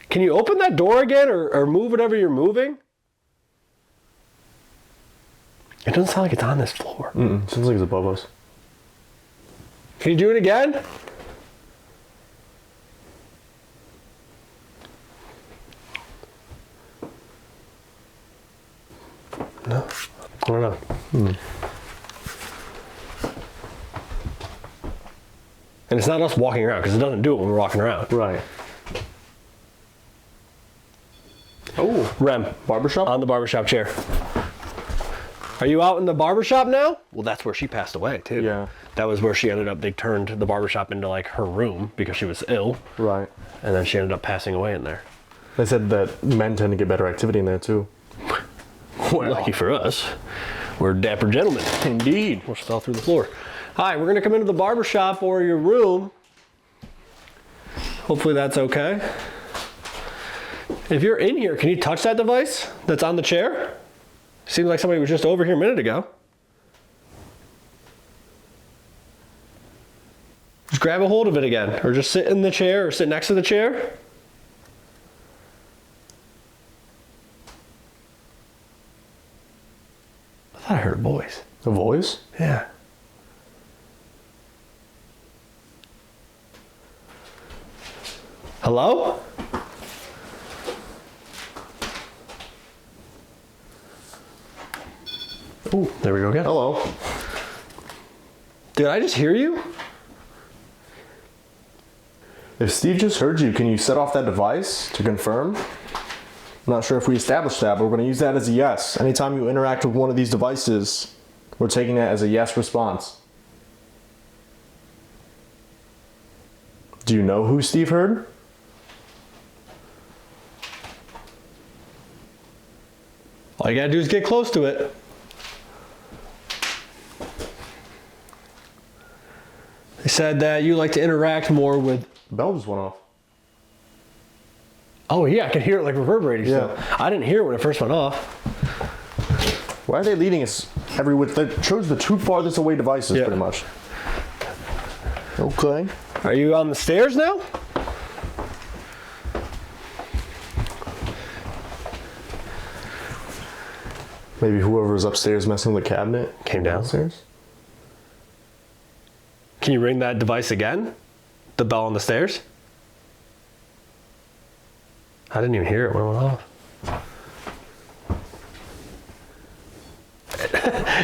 B: Can you open that door again or move whatever you're moving? It doesn't sound like it's on this floor.
C: Sounds like it's above us.
B: Can you do it again? No. I don't know. And it's not us walking around, because it doesn't do it when we're walking around.
C: Right. Oh,
B: Rem,
C: barbershop?
B: on the barbershop chair. Are you out in the barbershop now? Well, that's where she passed away, too.
C: Yeah.
B: That was where she ended up, they turned the barbershop into like her room because she was ill.
C: Right.
B: And then she ended up passing away in there.
C: They said that men tend to get better activity in there, too.
B: Well, lucky for us. We're dapper gentlemen.
C: Indeed.
B: Almost fell through the floor. Hi, we're gonna come into the barbershop or your room. Hopefully that's okay. If you're in here, can you touch that device that's on the chair? Seems like somebody was just over here a minute ago. Just grab a hold of it again, or just sit in the chair or sit next to the chair. I thought I heard a voice.
C: A voice?
B: Yeah. Hello? Oh, there we go again.
C: Hello.
B: Did I just hear you?
C: If Steve just heard you, can you set off that device to confirm? I'm not sure if we established that, but we're going to use that as a yes. Anytime you interact with one of these devices, we're taking that as a yes response. Do you know who Steve heard?
B: All you gotta do is get close to it. They said that you like to interact more with...
C: The bell just went off.
B: Oh yeah, I could hear it like reverberating.
C: Yeah.
B: So I didn't hear it when it first went off.
C: Why are they leading us every which? They chose the two farthest away devices,
B: Yeah.
C: pretty much. Okay.
B: Are you on the stairs now?
C: Maybe whoever was upstairs messing with the cabinet
B: Came downstairs.
C: downstairs.
B: Can you ring that device again? The bell on the stairs? I didn't even hear it when it went off.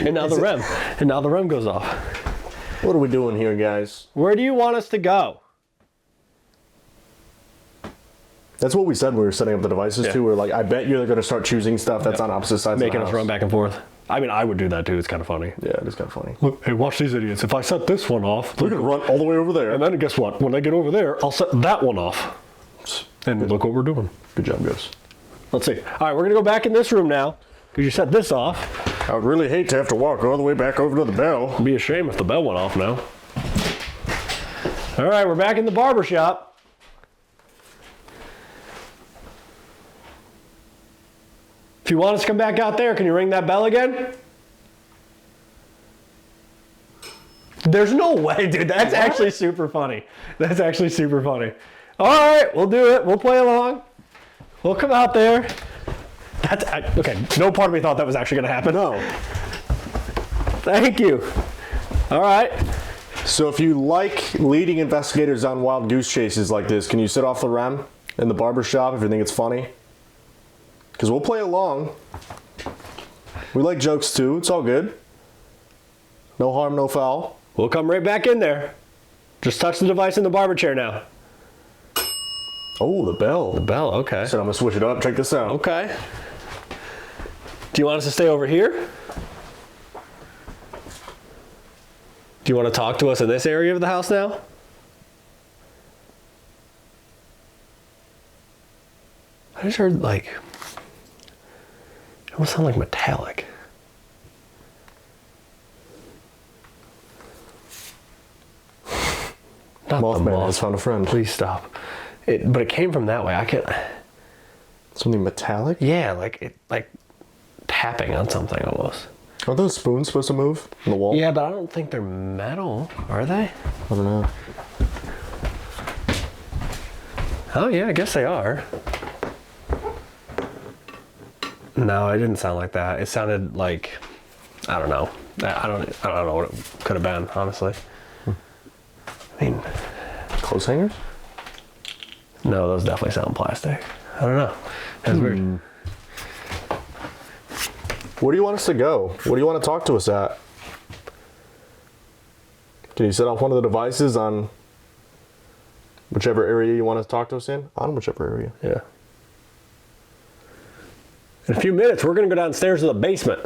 B: And now the REM. And now the REM goes off.
C: What are we doing here, guys?
B: Where do you want us to go?
C: That's what we said when we were setting up the devices
B: Yeah.
C: too. We're like, I bet you're going to start choosing stuff that's on opposite sides
B: Making
C: of
B: us
C: the
B: run
C: house.
B: back and forth. I mean, I would do that too. It's kind of funny.
C: Yeah, it is kind of funny.
B: Look, hey, watch these idiots. If I set this one off,
C: We're going to run all the way over there.
B: and then guess what? When I get over there, I'll set that one off. And look what we're doing.
C: Good job, guys.
B: Let's see. All right, we're gonna go back in this room now because you set this off.
C: I would really hate to have to walk all the way back over to the bell.
B: It'd be a shame if the bell went off now. All right, we're back in the barber shop. If you want us to come back out there, can you ring that bell again? There's no way, dude. That's actually super funny. That's actually super funny. All right, we'll do it. We'll play along. We'll come out there. Okay, no part of me thought that was actually going to happen.
C: No.
B: Thank you. All right.
C: So if you like leading investigators on wild goose chases like this, can you sit off the REM in the barber shop if you think it's funny? Because we'll play along. We like jokes too. It's all good. No harm, no foul.
B: We'll come right back in there. Just touch the device in the barber chair now.
C: Oh, the bell.
B: The bell, okay.
C: So I'm going to switch it up. Check this out.
B: Okay. Do you want us to stay over here? Do you want to talk to us in this area of the house now? I just heard like, it almost sound like metallic. Not the
C: Mothman
B: moth.
C: has found a friend.
B: Please stop. But it came from that way. I can't.
C: Something metallic?
B: Yeah, like tapping on something almost.
C: Are those spoons supposed to move on the wall?
B: Yeah, but I don't think they're metal, are they?
C: I don't know.
B: Oh yeah, I guess they are. No, it didn't sound like that. It sounded like, I don't know. I don't know what it could have been, honestly. I mean,
C: Clothes hangers?
B: no, those definitely sound plastic. I don't know. That's weird.
C: Where do you want us to go? What do you want to talk to us at? Can you set off one of the devices on whichever area you want to talk to us in? On whichever area.
B: Yeah. In a few minutes, we're going to go downstairs to the basement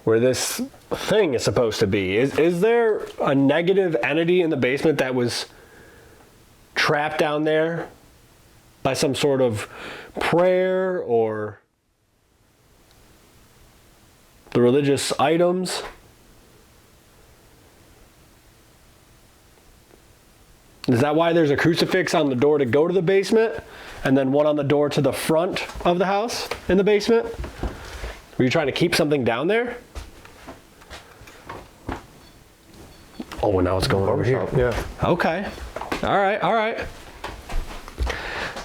B: where this thing is supposed to be. Is there a negative entity in the basement that was trapped down there by some sort of prayer or the religious items? Is that why there's a crucifix on the door to go to the basement and then one on the door to the front of the house in the basement? Were you trying to keep something down there? Oh, and now it's going over here.
C: Yeah.
B: Okay. All right, all right.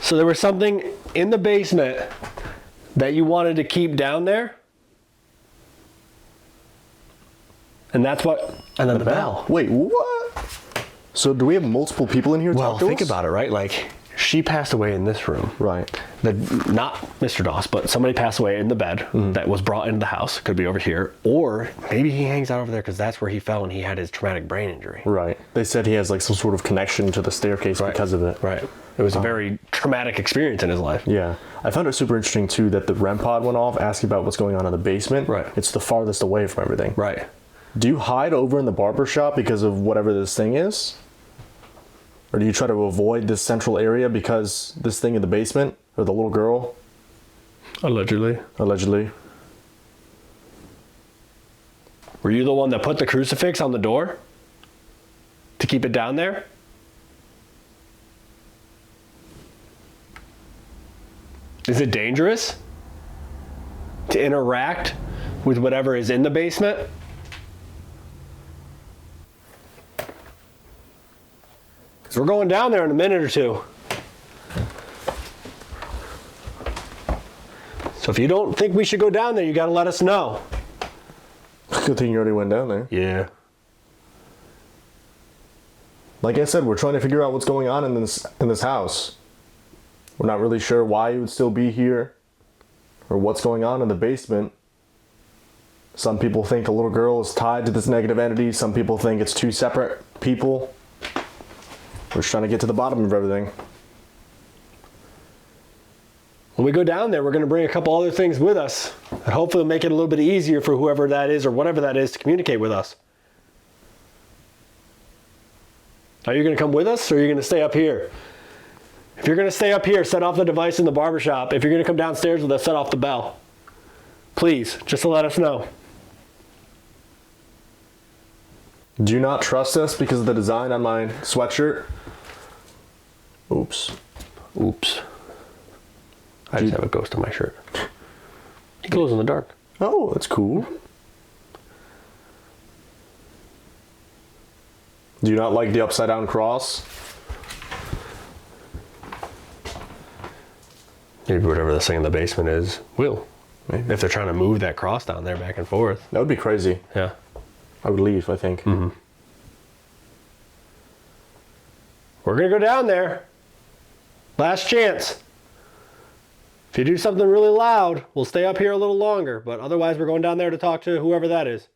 B: So there was something in the basement that you wanted to keep down there? And that's what, and then the bell.
C: Wait, what? So do we have multiple people in here to
B: Well,
C: talk to
B: think
C: us?
B: about it, right? Like, she passed away in this room.
C: Right.
B: Not Mr. Doss, but somebody passed away in the bed that was brought into the house. Could be over here. Or maybe he hangs out over there because that's where he fell and he had his traumatic brain injury.
C: Right. They said he has like some sort of connection to the staircase because of it.
B: Right. It was a very traumatic experience in his life.
C: Yeah. I found it super interesting too that the REM pod went off asking about what's going on in the basement.
B: Right.
C: It's the farthest away from everything.
B: Right.
C: Do you hide over in the barber shop because of whatever this thing is? Or do you try to avoid this central area because this thing in the basement, or the little girl?
B: Allegedly.
C: Allegedly.
B: Were you the one that put the crucifix on the door to keep it down there? Is it dangerous to interact with whatever is in the basement? Because we're going down there in a minute or two. So if you don't think we should go down there, you got to let us know.
C: Good thing you already went down there.
B: Yeah.
C: Like I said, we're trying to figure out what's going on in this house. We're not really sure why you would still be here or what's going on in the basement. Some people think the little girl is tied to this negative entity. Some people think it's two separate people. We're just trying to get to the bottom of everything.
B: When we go down there, we're going to bring a couple other things with us that hopefully will make it a little bit easier for whoever that is or whatever that is to communicate with us. Are you going to come with us or are you going to stay up here? If you're going to stay up here, set off the device in the barbershop. If you're going to come downstairs with us, set off the bell. Please, just to let us know.
C: Do you not trust us because of the design on my sweatshirt? Oops.
B: Oops. I just have a ghost on my shirt. He glows in the dark.
C: Oh, that's cool. Do you not like the upside down cross?
B: Maybe whatever this thing in the basement is will. Maybe. If they're trying to move that cross down there back and forth.
C: That would be crazy.
B: Yeah.
C: I would leave, I think.
B: Mm-hmm. We're going to go down there. Last chance. If you do something really loud, we'll stay up here a little longer. But otherwise, we're going down there to talk to whoever that is.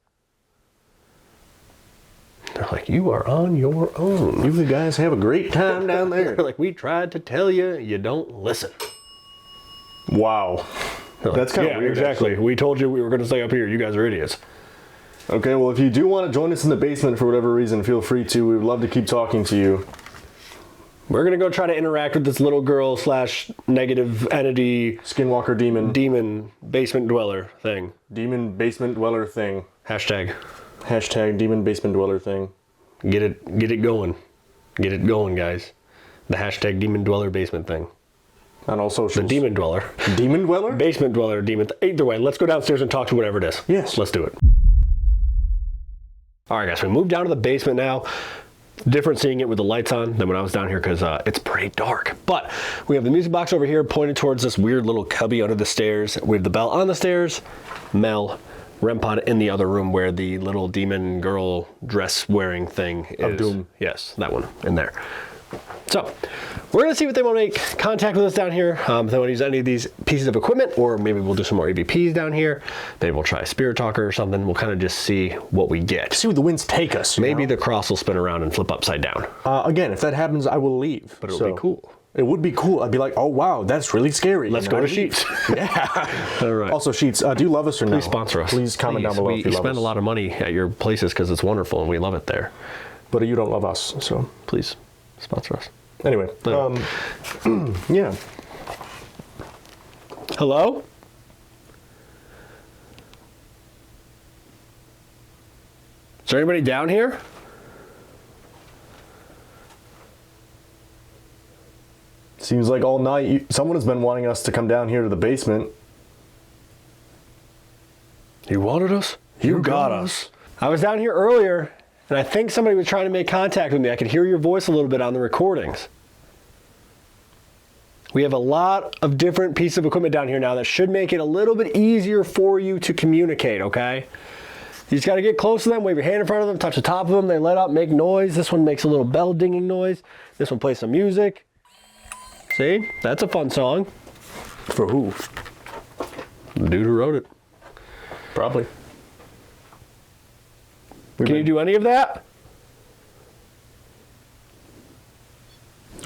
B: They're like, you are on your own.
C: You guys have a great time down there.
B: They're like, we tried to tell you, you don't listen.
C: Wow.
B: Like,
C: that's kind of weird.
B: Exactly.
C: Actually.
B: We told you we were going to stay up here. You guys are idiots.
C: Okay, well, if you do want to join us in the basement for whatever reason, feel free to. We would love to keep talking to you.
B: We're going to go try to interact with this little girl / negative entity.
C: Skinwalker demon.
B: Demon basement dweller thing.
C: Demon basement dweller thing.
B: Hashtag
C: demon basement dweller thing.
B: Get it going. Get it going, guys. The hashtag demon dweller basement thing.
C: On all socials.
B: The demon dweller.
C: Demon dweller?
B: Basement dweller, demon. Either way, let's go downstairs and talk to whatever it is.
C: Yes.
B: Let's do it. All right, guys, we moved down to the basement now. Different seeing it with the lights on than when I was down here because it's pretty dark. But we have the music box over here pointed towards this weird little cubby under the stairs. We have the bell on the stairs. Mel, REM pod in the other room where the little demon girl dress wearing thing is.
C: Of Doom.
B: Yes, that one in there. So we're going to see what they want to make contact with us down here. If they want to use any of these pieces of equipment, or maybe we'll do some more EVPs down here. Maybe we'll try a spirit talker or something. We'll kind of just see what we get.
C: See where the winds take us.
B: Maybe the cross will spin around and flip upside down.
C: Again, if that happens, I will leave.
B: But it'll be cool.
C: It would be cool. I'd be like, oh, wow, that's really scary.
B: Let's go to Sheets.
C: Yeah.
B: All right.
C: Also, Sheets, do you love us or no?
B: Please sponsor us.
C: Please comment down below if you
B: We
C: love
B: spend
C: us.
B: a lot of money at your places because it's wonderful and we love it there.
C: But you don't love us, so.
B: Please sponsor us.
C: Anyway, yeah.
B: Hello? Is there anybody down here?
C: Seems like all night someone has been wanting us to come down here to the basement.
B: You wanted us? You got us. I was down here earlier, and I think somebody was trying to make contact with me. I could hear your voice a little bit on the recordings. We have a lot of different pieces of equipment down here now that should make it a little bit easier for you to communicate, okay? You just got to get close to them, wave your hand in front of them, touch the top of them, they let up, make noise. This one makes a little bell dinging noise. This one plays some music. See? That's a fun song.
C: For who?
B: The dude who wrote it.
C: Probably.
B: Can you do any of that?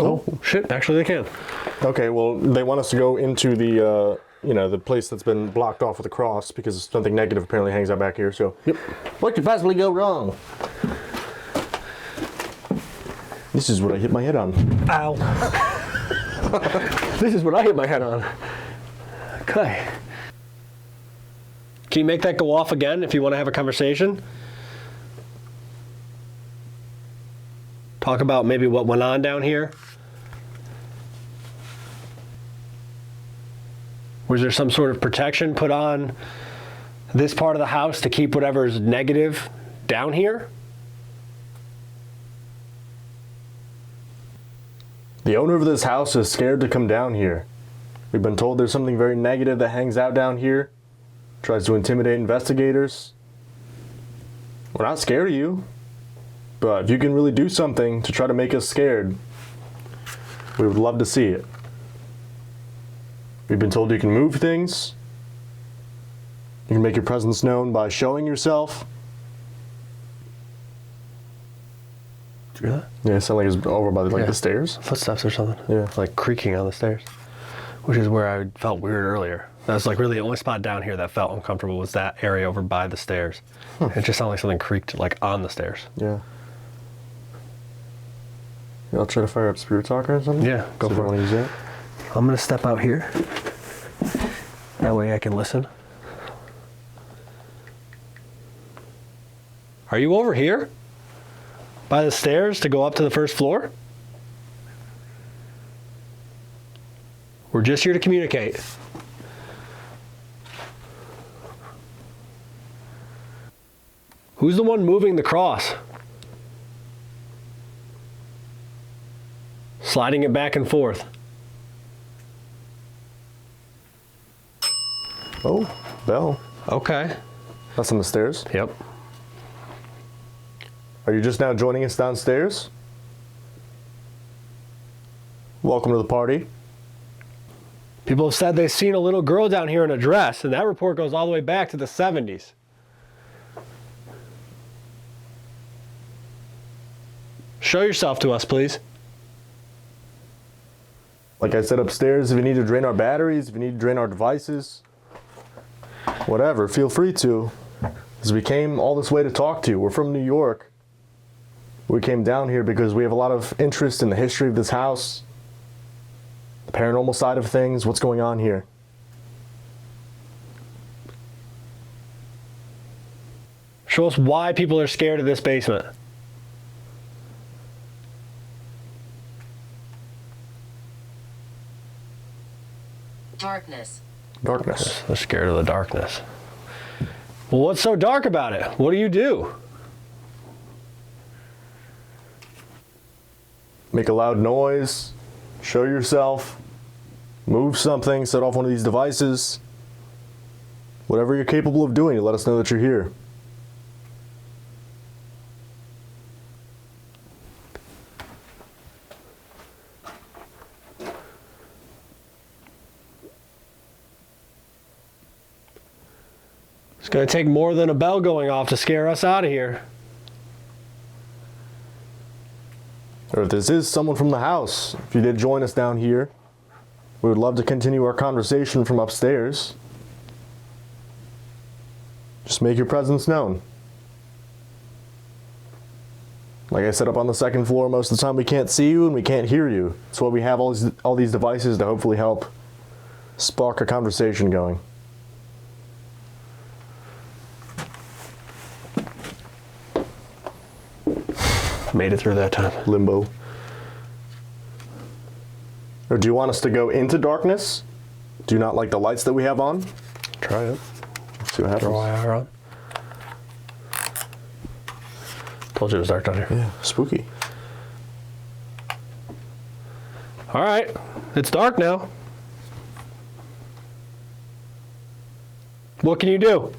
B: Oh, shit. Actually, they can.
C: Okay, well, they want us to go into the, the place that's been blocked off with a cross because something negative apparently hangs out back here, so.
B: Yep.
C: What could possibly go wrong? This is what I hit my head on.
B: Ow. This is what I hit my head on. Okay. Can you make that go off again if you want to have a conversation? Talk about maybe what went on down here. Was there some sort of protection put on this part of the house to keep whatever's negative down here?
C: The owner of this house is scared to come down here. We've been told there's something very negative that hangs out down here. Tries to intimidate investigators. We're not scared of you, but if you can really do something to try to make us scared, we would love to see it. We've been told you can move things. You can make your presence known by showing yourself.
B: Did you hear that?
C: Yeah, it sounded like it was over by the stairs.
B: Footsteps or something.
C: Yeah.
B: Like creaking on the stairs, which is where I felt weird earlier. That's like really the only spot down here that felt uncomfortable was that area over by the stairs. It just sounded like something creaked like on the stairs.
C: Yeah. I'll try to fire up Spirit Talker or something?
B: Yeah, go for it.
C: Use that.
B: I'm gonna step out here. That way I can listen. Are you over here? By the stairs to go up to the first floor? We're just here to communicate. Who's the one moving the cross? Sliding it back and forth.
C: Oh, bell.
B: Okay.
C: That's on the stairs.
B: Yep.
C: Are you just now joining us downstairs? Welcome to the party.
B: People have said they've seen a little girl down here in a dress, and that report goes all the way back to the 70s. Show yourself to us, please.
C: Like I said upstairs, if you need to drain our batteries, if you need to drain our devices, whatever, feel free to. As we came all this way to talk to you. We're from New York. We came down here because we have a lot of interest in the history of this house, the paranormal side of things, what's going on here.
B: Show us why people are scared of this basement.
E: Darkness.
C: Darkness.
B: They're scared of the darkness. Well, what's so dark about it? What do you do?
C: Make a loud noise, show yourself, move something, set off one of these devices. Whatever you're capable of doing to let us know that you're here.
B: It's going to take more than a bell going off to scare us out of here.
C: Or if this is someone from the house, if you did join us down here, we would love to continue our conversation from upstairs. Just make your presence known. Like I said, up on the second floor, most of the time we can't see you and we can't hear you. That's why we have all these devices to hopefully help spark a conversation going.
B: Made it through that time.
C: Limbo. Or do you want us to go into darkness? Do you not like the lights that we have on?
B: Try it.
C: See what happens.
B: Throw IR on. Told you it was dark down here.
C: Yeah, spooky.
B: All right, it's dark now. What can you do?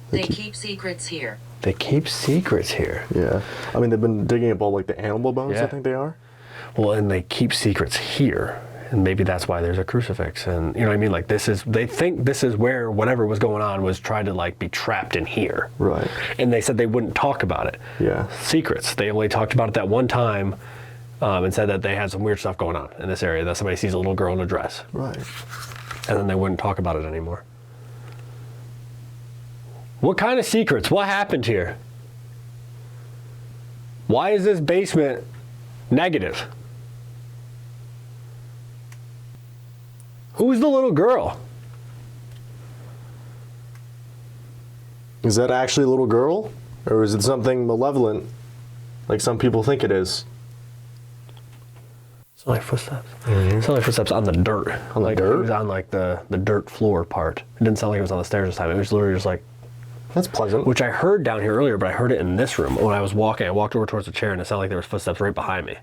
E: They keep secrets here.
B: They keep secrets here.
C: Yeah. I mean, they've been digging up all like the animal bones,
B: Yeah.
C: I think they are.
B: Well, and they keep secrets here. And maybe that's why there's a crucifix. And you know what I mean? Like they think this is where whatever was going on was trying to like be trapped in here.
C: Right.
B: And they said they wouldn't talk about it.
C: Yeah.
B: Secrets. They only talked about it that one time and said that they had some weird stuff going on in this area, that somebody sees a little girl in a dress.
C: Right.
B: And then they wouldn't talk about it anymore. What kind of secrets? What happened here? Why is this basement negative? Who's the little girl?
C: Is that actually a little girl? Or is it something malevolent, like some people think it is?
B: It's like footsteps. It's like footsteps on the dirt.
C: On the dirt?
B: It was on like the dirt floor part. It didn't sound like it was on the stairs this time. It was literally just like,
C: That's pleasant.
B: which I heard down here earlier, but I heard it in this room. When I was walking, I walked over towards the chair and it sounded like there was footsteps right behind me.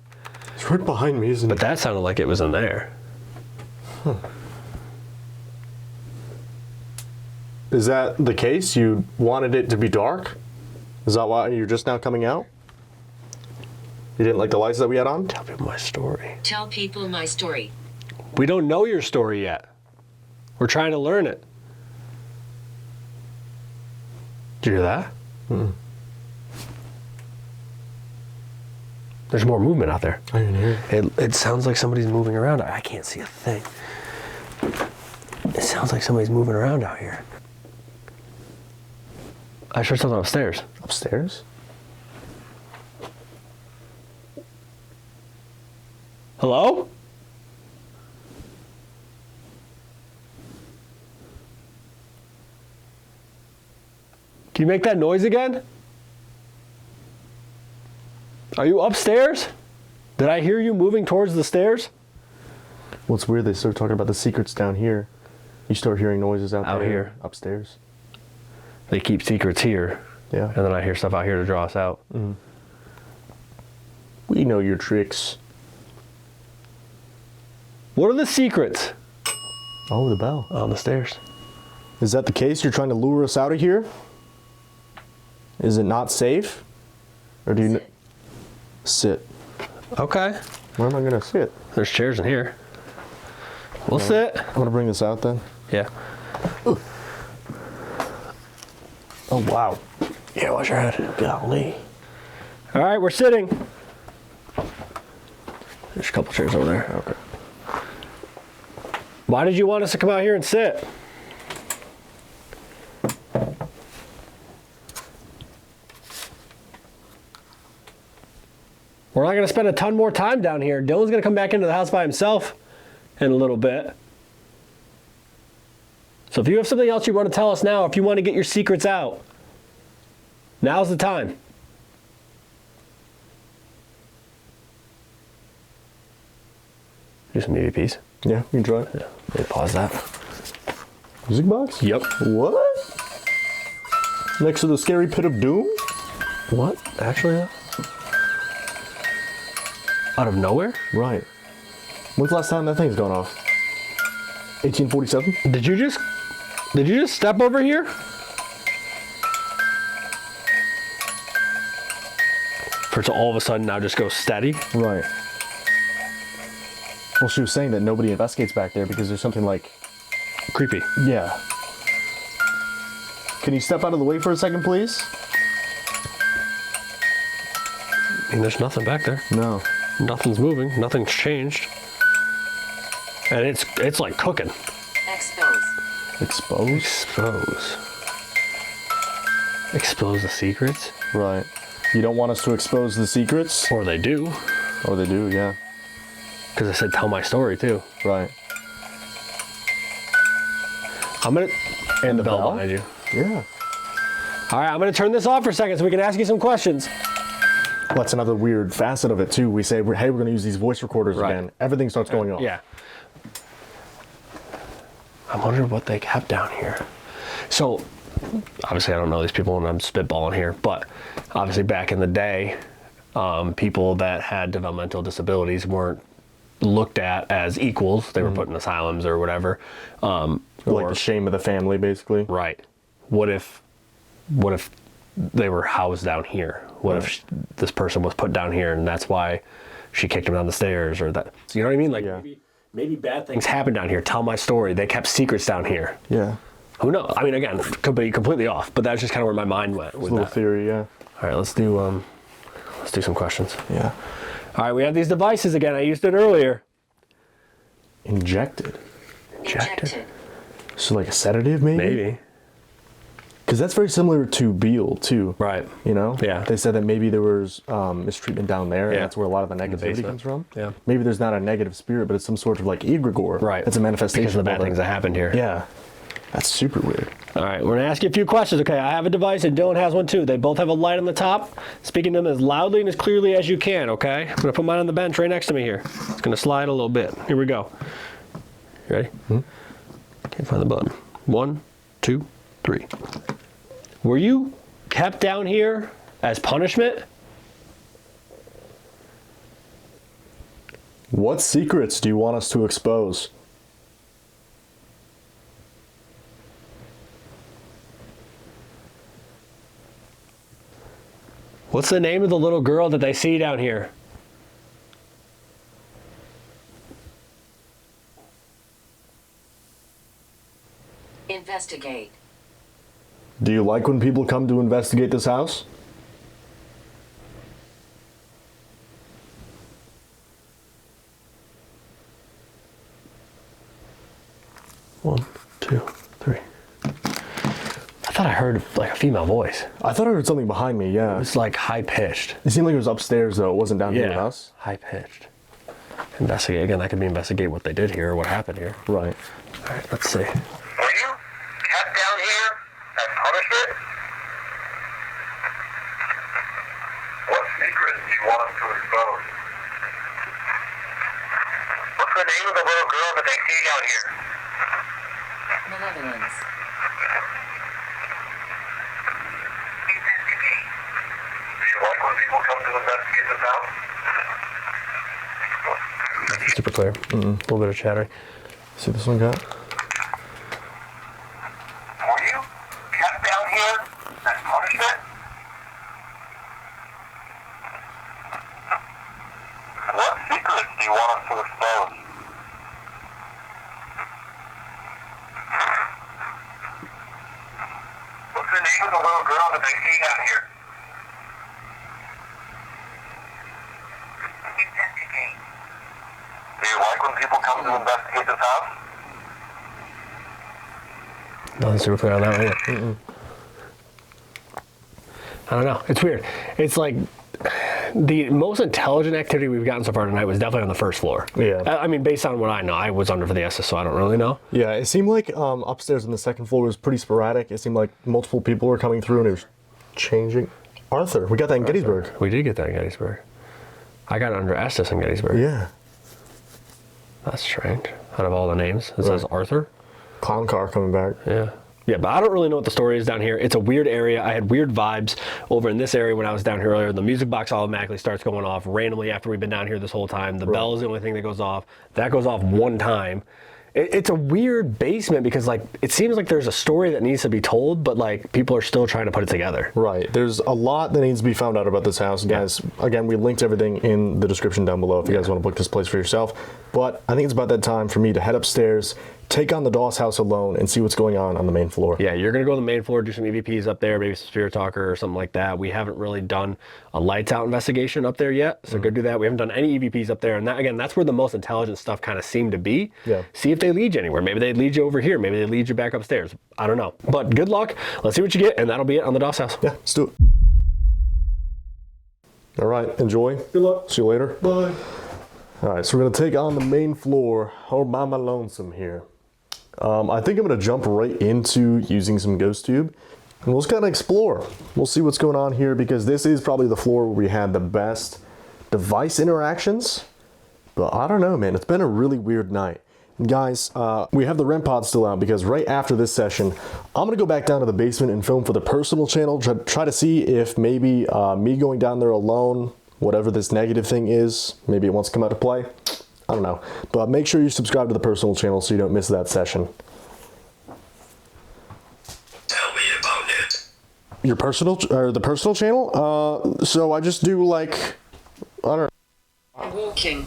C: It's right behind me, isn't
B: But
C: it?
B: that sounded like it was in there.
C: Is that the case? You wanted it to be dark? Is that why you're just now coming out? You didn't like the lights that we had on?
B: Tell people my story.
E: Tell people my story.
B: We don't know your story yet. We're trying to learn it. Did you hear that? There's more movement out there.
C: I didn't hear it.
B: It sounds like somebody's moving around. I can't see a thing. It sounds like somebody's moving around out here. I heard something upstairs.
C: Upstairs?
B: Hello? Can you make that noise again? Are you upstairs? Did I hear you moving towards the stairs?
C: Well, it's weird. They start talking about the secrets down here. You start hearing noises out
B: Out
C: there.
B: here.
C: Upstairs.
B: They keep secrets here,
C: Yeah.
B: and then I hear stuff out here to draw us out.
C: We know your tricks.
B: What are the secrets?
C: Oh, the bell.
B: On the stairs.
C: Is that the case? You're trying to lure us out of here? Is it not safe? Or do you... Sit.
B: Okay.
C: Where am I going to sit?
B: There's chairs in here. We'll sit.
C: I'm going to bring this out then.
B: Yeah.
C: Oh, wow.
B: Yeah, watch your head.
C: Golly.
B: All right, we're sitting. There's a couple chairs over there.
C: Okay.
B: Why did you want us to come out here and sit? We're not going to spend a ton more time down here. Dylan's going to come back into the house by himself in a little bit. So if you have something else you want to tell us now, if you want to get your secrets out, now's the time. Do some EVPs.
C: Yeah, you can try it.
B: Yeah. Let me pause that.
C: Music box?
B: Yep.
C: What? Next to the scary pit of doom?
B: What? Actually? Out of nowhere?
C: Right. When's the last time that thing's gone off? 1847?
B: Did you just step over here? For it to all of a sudden now just go steady?
C: Right. Well, she was saying that nobody investigates back there because there's something like...
B: Creepy.
C: Yeah. Can you step out of the way for a second, please?
B: I mean, there's nothing back there.
C: No.
B: Nothing's moving. Nothing's changed. And it's like cooking.
E: Expose.
C: Exposed?
B: Expose. Expose the secrets?
C: Right. You don't want us to expose the secrets?
B: Or they do.
C: Oh, they do, yeah.
B: Because I said tell my story too.
C: Right.
B: I'm gonna...
C: And the
B: bell
C: bell?
B: behind you.
C: Yeah.
B: All right, I'm gonna turn this off for a second so we can ask you some questions.
C: Well, that's another weird facet of it, too. We say, hey, we're going to use these voice recorders
B: Right.
C: again. Everything starts going off.
B: Yeah. I'm wondering what they kept down here. So, obviously I don't know these people and I'm spitballing here, but obviously back in the day, people that had developmental disabilities weren't looked at as equals. They were put in asylums or whatever.
C: Like the shame of the family, basically.
B: Right. What if they were housed down here? What if this person was put down here and that's why she kicked him down the stairs or that? You know what I mean? Like,
C: Yeah.
B: maybe bad things happened down here. Tell my story. They kept secrets down here.
C: Yeah.
B: Who knows? I mean, again, could be completely off, but that's just kind of where my mind went with
C: Little
B: that.
C: theory, yeah.
B: All right, let's do some questions.
C: Yeah.
B: All right, we have these devices again. I used it earlier.
C: Injected.
E: Injected.
C: So like a sedative, maybe?
B: Maybe.
C: Because that's very similar to Beale, too.
B: Right.
C: You know?
B: Yeah.
C: They said that maybe there was mistreatment down there, and
B: Yeah.
C: that's where a lot of the negativity
B: basement.
C: comes from.
B: Yeah.
C: Maybe there's not a negative spirit, but it's some sort of like egregore.
B: Right.
C: It's a manifestation
B: Because of the
C: all
B: bad things that happened here.
C: Yeah. That's super weird.
B: All right, we're gonna ask you a few questions. Okay, I have a device and Dylan has one too. They both have a light on the top. Speaking to them as loudly and as clearly as you can, okay? I'm gonna put mine on the bench right next to me here. It's gonna slide a little bit. Here we go. You ready? Can't find the button. 1, 2, 3. Were you kept down here as punishment?
C: What secrets do you want us to expose?
B: What's the name of the little girl that they see down here?
E: Investigate.
C: Do you like when people come to investigate this house?
B: One, 2, 3. I thought I heard like a female voice.
C: I thought I heard something behind me, yeah.
B: It's like high pitched.
C: It seemed like it was upstairs, though. It wasn't down here in the house.
B: high pitched. Investigate again. That could be investigate what they did here or what happened here.
C: Right.
B: All right, let's see.
D: Were you kept down here as punishment? What secrets do you want us to expose? What's the name of the little girl that they see down here?
E: Malevolence.
D: Investigate. Do you like when people come to investigate this house?
B: Super clear. A little bit of chattering.
C: See this one got?
D: Were you kept down here as punishment? What secrets do you want us to expose? What's the name of the little girl that they see down here? Investigate. Do you like when people come to investigate this house?
B: Nothing super clear on that one either. I don't know. It's weird. It's like the most intelligent activity we've gotten so far tonight was definitely on the first floor.
C: Yeah.
B: I mean, based on what I know, I was under for the SS, so I don't really know.
C: Yeah, it seemed like upstairs on the second floor was pretty sporadic. It seemed like multiple people were coming through and it was changing. Arthur, we got that in Gettysburg.
B: We did get that in Gettysburg. I got it under SS in Gettysburg.
C: Yeah.
B: That's strange. Out of all the names, it says Arthur.
C: Clown car coming back.
B: Yeah. Yeah, but I don't really know what the story is down here. It's a weird area. I had weird vibes over in this area when I was down here earlier. The music box automatically starts going off randomly after we've been down here this whole time. The bell is the only thing that goes off. That goes off one time. It's a weird basement because like it seems like there's a story that needs to be told, but like people are still trying to put it together.
C: Right. There's a lot that needs to be found out about this house, guys. Again, we linked everything in the description down below if you guys want to book this place for yourself. But I think it's about that time for me to head upstairs, take on the DOSS house alone, and see what's going on the main floor.
B: Yeah, you're gonna go to the main floor, do some EVPs up there, maybe some Spirit Talker or something like that. We haven't really done a lights out investigation up there yet, so go do that. We haven't done any EVPs up there, and that again, that's where the most intelligent stuff kind of seemed to be.
C: Yeah.
B: See if they lead you anywhere. Maybe they lead you over here. Maybe they lead you back upstairs. I don't know. But good luck. Let's see what you get, and that'll be it on the DOSS house.
C: Yeah, let's do it. All right, enjoy. Good luck. See you later. Bye. All right, so we're gonna take on the main floor all by my lonesome here. I think I'm gonna jump right into using some ghost tube and we'll just kind of explore. We'll see what's going on here because this is probably the floor where we had the best device interactions, but I don't know, man, it's been a really weird night. And guys, we have the REM pod still out because right after this session, I'm gonna go back down to the basement and film for the personal channel, try to see if maybe me going down there alone, whatever this negative thing is, maybe it wants to come out to play. I don't know, but make sure you subscribe to the personal channel so you don't miss that session.
D: Tell me about it.
C: Your personal, or the personal channel? So I just do like, I don't know.
E: Walking.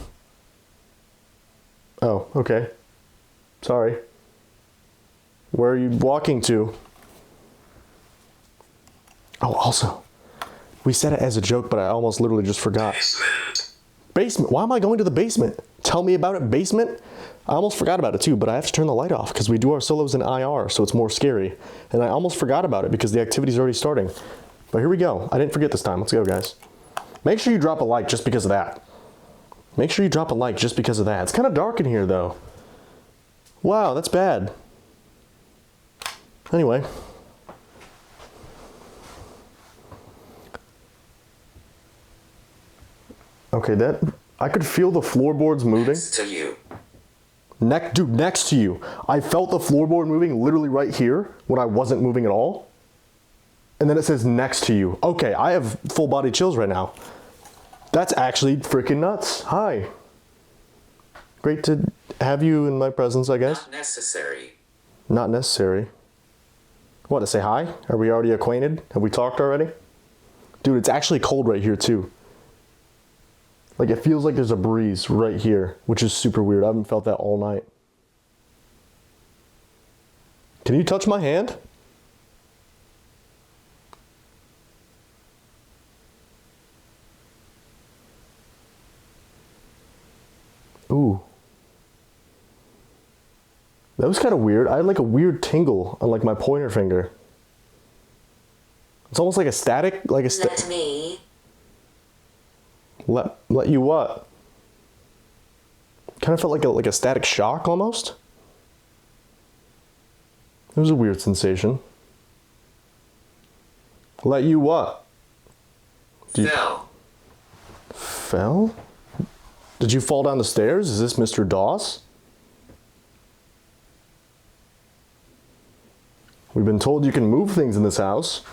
C: Oh, okay. Sorry. Where are you walking to? Oh, also, we said it as a joke, but I almost literally just forgot. Basement. Why am I going to the basement? Tell me about it, basement? I almost forgot about it too, but I have to turn the light off because we do our solos in IR, so it's more scary. And I almost forgot about it because the activity's already starting. But here we go. I didn't forget this time. Let's go, guys. Make sure you drop a like just because of that. Make sure you drop a like just because of that. It's kind of dark in here, though. Wow, that's bad. Anyway. Okay, that... I could feel the floorboards moving.
F: Next to you.
C: Dude, next to you. I felt the floorboard moving literally right here when I wasn't moving at all. And then it says next to you. Okay, I have full body chills right now. That's actually freaking nuts. Hi. Great to have you in my presence, I guess.
F: Not necessary.
C: Not necessary. What, to say hi? Are we already acquainted? Have we talked already? Dude, it's actually cold right here too. Like, it feels like there's a breeze right here, which is super weird. I haven't felt that all night. Can you touch my hand? Ooh. That was kind of weird. I had like a weird tingle on like my pointer finger. It's almost like a static, like a
E: Let me.
C: Let you what? Kind of felt like a static shock almost. It was a weird sensation. Let you what?
F: Fell.
C: Fell? Did you fall down the stairs? Is this Mr. DOSS? We've been told you can move things in this house.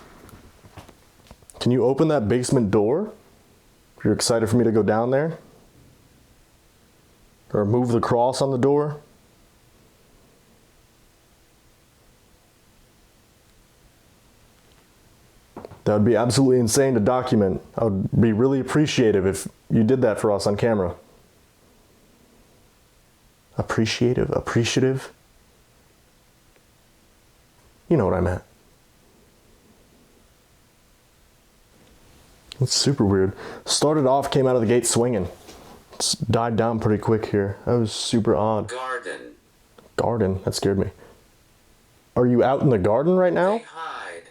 C: Can you open that basement door? You're excited for me to go down there? Or move the cross on the door? That would be absolutely insane to document. I would be really appreciative if you did that for us on camera. Appreciative? You know what I meant. It's super weird. Started off, came out of the gate swinging. It's died down pretty quick here. That was super odd.
F: Garden.
C: That scared me. Are you out in the garden right now?
F: They hide.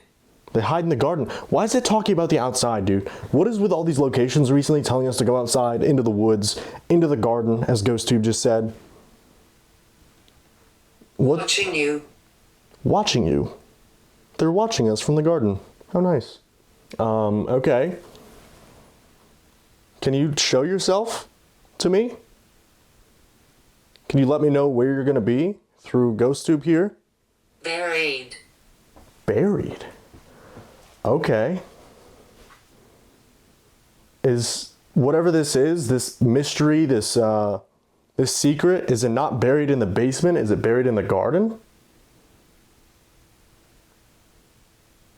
C: They hide in the garden. Why is it talking about the outside, dude? What is with all these locations recently telling us to go outside, into the woods, into the garden, as GhostTube just said? What?
F: Watching you.
C: Watching you. They're watching us from the garden. How nice. Okay. Can you show yourself to me? Can you let me know where you're going to be through GhostTube here?
F: Buried.
C: Buried? Okay. Is whatever this is, this mystery, this secret, is it not buried in the basement? Is it buried in the garden?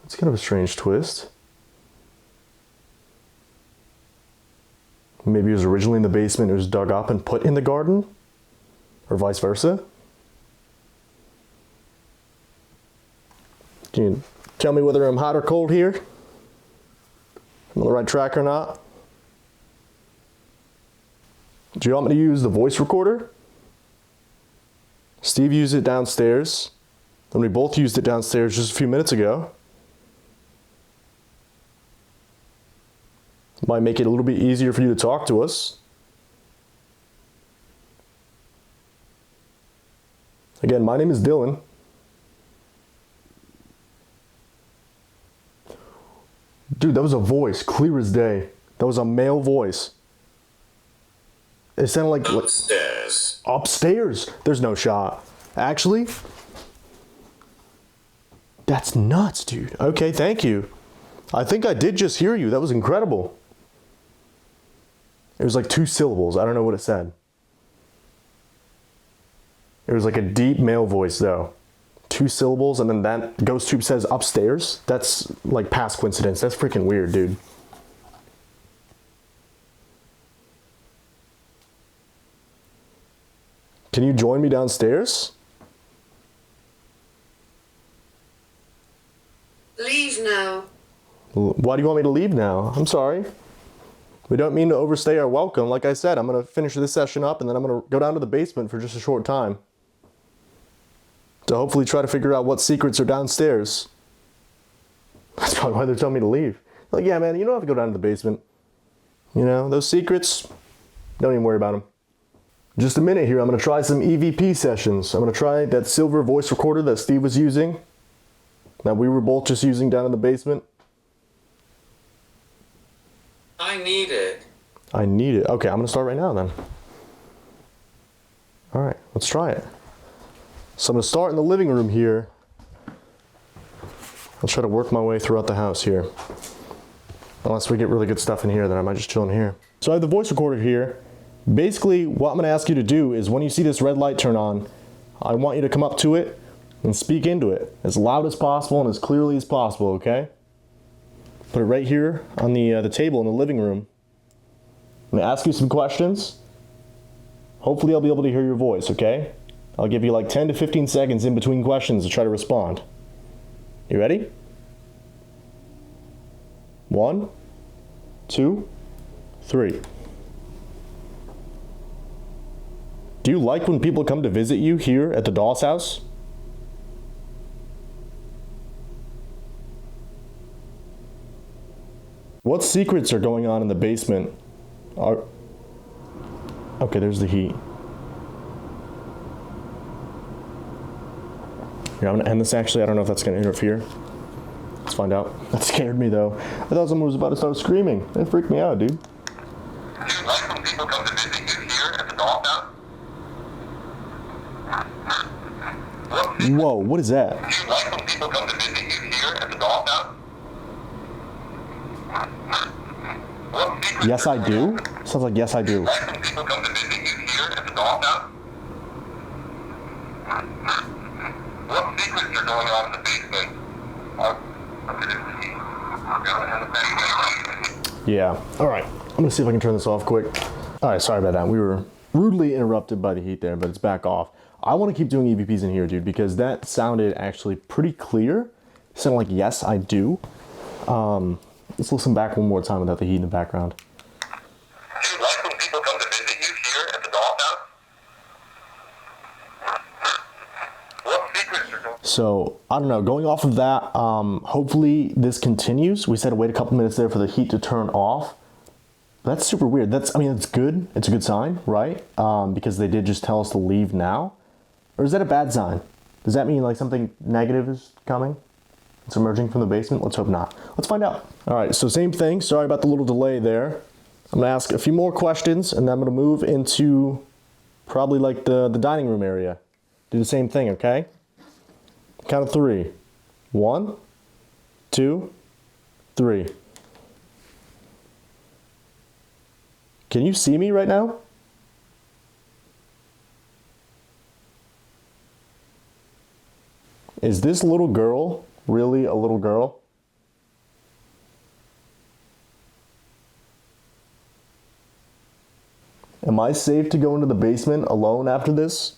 C: It's kind of a strange twist. Maybe it was originally in the basement, it was dug up and put in the garden? Or vice versa? Can you tell me whether I'm hot or cold here? I'm on the right track or not? Do you want me to use the voice recorder? Steve used it downstairs, and we both used it downstairs just a few minutes ago. Might make it a little bit easier for you to talk to us. Again, my name is Dylan. Dude, that was a voice, clear as day. That was a male voice. It sounded like...
F: Upstairs.
C: Upstairs? There's no shot. Actually? That's nuts, dude. Okay, thank you. I think I did just hear you. That was incredible. It was like 2 syllables. I don't know what it said. It was like a deep male voice, though. 2 syllables, and then that GhostTube says upstairs. That's like past coincidence. That's freaking weird, dude. Can you join me downstairs?
F: Leave now.
C: Why do you want me to leave now? I'm sorry. We don't mean to overstay our welcome. Like I said, I'm going to finish this session up and then I'm going to go down to the basement for just a short time. To hopefully try to figure out what secrets are downstairs. That's probably why they're telling me to leave. Like, yeah, man, you don't have to go down to the basement. You know, those secrets, don't even worry about them. Just a minute here, I'm going to try some EVP sessions. I'm going to try that silver voice recorder that Steve was using. That we were both just using down in the basement.
F: I need it.
C: I need it. Okay, I'm going to start right now then. All right, let's try it. So I'm going to start in the living room here. I'll try to work my way throughout the house here. Unless we get really good stuff in here, then I might just chill in here. So I have the voice recorder here. Basically, what I'm going to ask you to do is when you see this red light turn on, I want you to come up to it and speak into it as loud as possible and as clearly as possible, okay? Put it right here on the table in the living room. I'm going to ask you some questions. Hopefully I'll be able to hear your voice, okay? I'll give you like 10 to 15 seconds in between questions to try to respond. You ready? 1, 2, 3. Do you like when people come to visit you here at the DOSS house? What secrets are going on in the basement? Okay, there's the heat. Here, I'm gonna end this actually. I don't know if that's gonna interfere. Let's find out. That scared me though. I thought someone was about to start screaming. That freaked me out, dude.
D: Do you like when people come to visit you here at the DOSS house?
C: Whoa, what is that?
D: Do you like when people come to visit you here at the DOSS house? What secrets
C: Yes, I do? Sounds like yes, I do.
D: like when people come to visit you here at the DOSS house? What secrets are going on in the basement?
C: Yeah. All right. I'm gonna see if I can turn this off quick. All right. Sorry about that. We were rudely interrupted by the heat there, but it's back off. I want to keep doing EVPs in here, dude, because that sounded actually pretty clear. It sounded like yes, I do. Let's listen back one more time without the heat in the background.
D: Do you like when people come to visit you here at the DOSS house? What secrets are going on?
C: So I don't know. Going off of that, hopefully this continues. We said to wait a couple minutes there for the heat to turn off. That's super weird. I mean, it's good. It's a good sign, right? Because they did just tell us to leave now. Or is that a bad sign? Does that mean like something negative is coming? It's emerging from the basement? Let's hope not. Let's find out. All right, so same thing. Sorry about the little delay there. I'm gonna ask a few more questions and then I'm gonna move into probably like the dining room area. Do the same thing, okay? Count of 3. 1, 2, 3. Can you see me right now? Is this little girl really a little girl? Am I safe to go into the basement alone after this?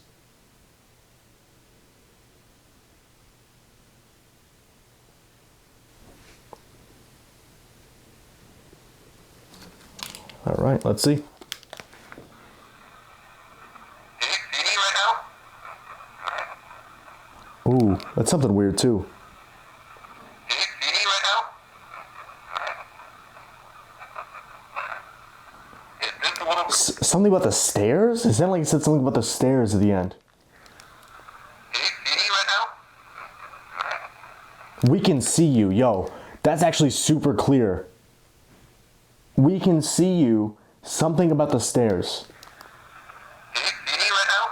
C: All right, let's see.
D: Can you see me right now?
C: Ooh, that's something weird too.
D: Can you see me right now? Is this a little...
C: Something about the stairs? It sounded like it said something about the stairs at the end.
D: Can you see me right now?
C: We can see you, yo. That's actually super clear. We can see you. Something about the stairs.
D: Can you see me right now?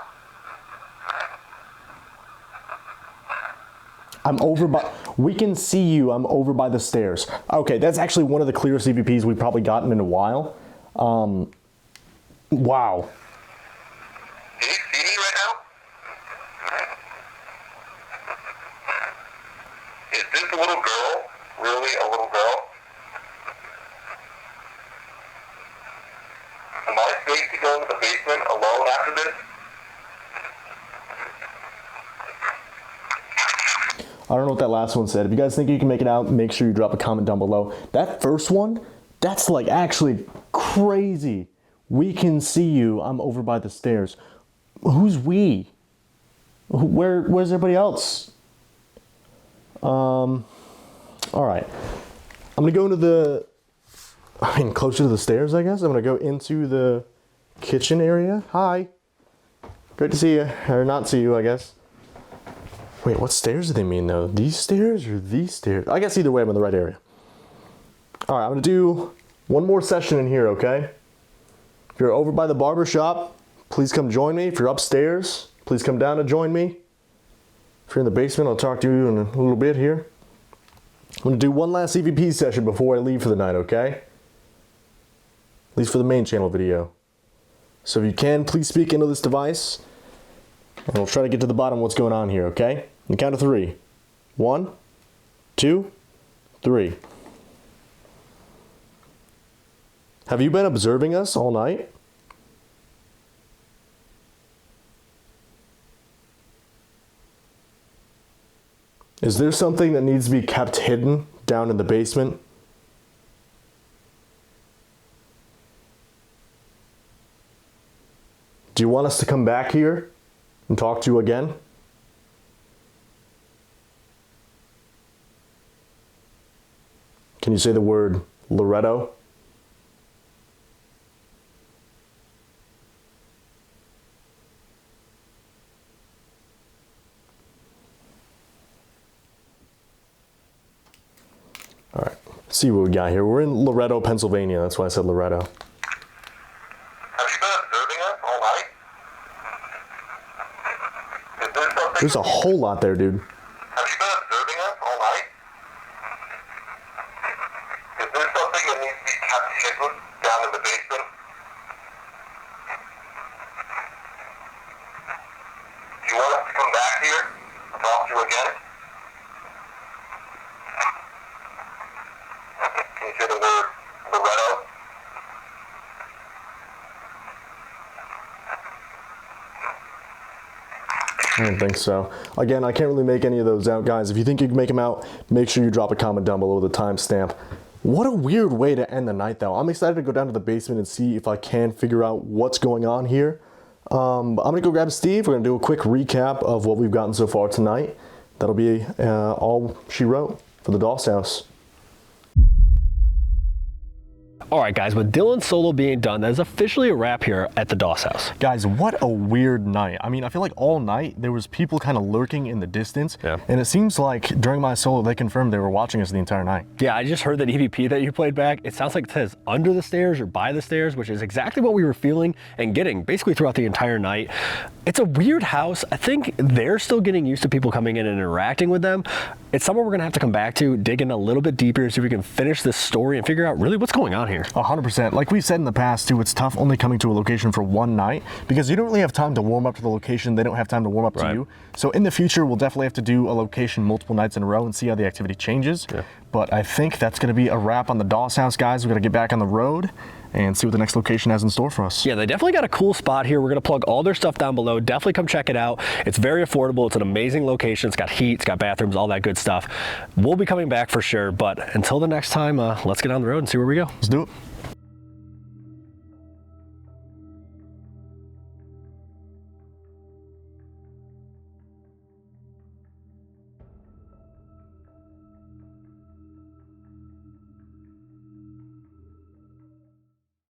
C: I'm over by... We can see you. I'm over by the stairs. Okay, that's actually one of the clearest EVPs we've probably gotten in a while. Wow.
D: Can you see me right now? Is this a little girl? Really a little girl? Am I safe to go into the basement alone after this?
C: I don't know what that last one said. If you guys think you can make it out, make sure you drop a comment down below. That first one, that's like actually crazy. We can see you. I'm over by the stairs. Who's we? Where's everybody else? All right. I'm gonna go into closer to the stairs, I guess. I'm gonna go into the kitchen area. Hi. Great to see you, or not see you, I guess. Wait, what stairs do they mean though? These stairs or these stairs? I guess either way, I'm in the right area. All right, I'm gonna do one more session in here, okay? If you're over by the barber shop, please come join me. If you're upstairs, please come down to join me. If you're in the basement, I'll talk to you in a little bit here. I'm gonna do one last EVP session before I leave for the night, okay? At least for the main channel video. So if you can, please speak into this device, and we'll try to get to the bottom of what's going on here, okay? On the count of 3. 1, 2, 3. Have you been observing us all night? Is there something that needs to be kept hidden down in the basement? Do you want us to come back here and talk to you again? Can you say the word Loretto? All right, let's see what we got here. We're in Loretto, Pennsylvania. That's why I said Loretto.
D: Have you been observing us all night? Is there something?
C: There's a whole lot there, dude.
D: Have you been observing us all night? Is there something that needs to be kept hidden down in the basement? Do you want us to come back here and talk to you again? Can you say the word Loretto?
C: I don't think so. Again, I can't really make any of those out, guys. If you think you can make them out, make sure you drop a comment down below with a timestamp. What a weird way to end the night, though. I'm excited to go down to the basement and see if I can figure out what's going on here. I'm going to go grab Steve. We're going to do a quick recap of what we've gotten so far tonight. That'll be all she wrote for the DOSS house.
B: All right, guys, with Dylan's solo being done, that is officially a wrap here at the DOSS house.
C: Guys, what a weird night. I mean, I feel like all night there was people kind of lurking in the distance.
B: Yeah.
C: And it seems like during my solo, they confirmed they were watching us the entire night.
B: Yeah, I just heard that EVP that you played back. It sounds like it says under the stairs or by the stairs, which is exactly what we were feeling and getting basically throughout the entire night. It's a weird house. I think they're still getting used to people coming in and interacting with them. It's somewhere we're gonna have to come back to, dig in a little bit deeper, so we can finish this story and figure out really what's going on here.
C: 100%. Like we've said in the past too, it's tough only coming to a location for one night because you don't really have time to warm up to the location. They don't have time to warm up to you. So in the future, we'll definitely have to do a location multiple nights in a row and see how the activity changes. Yeah. But I think that's gonna be a wrap on the DOSS house, guys. We gotta get back on the road and see what the next location has in store for us.
B: Yeah, they definitely got a cool spot here. We're gonna plug all their stuff down below. Definitely come check it out. It's very affordable. It's an amazing location. It's got heat, it's got bathrooms, all that good stuff. We'll be coming back for sure, but until the next time, let's get on the road and see where we go.
C: Let's do it.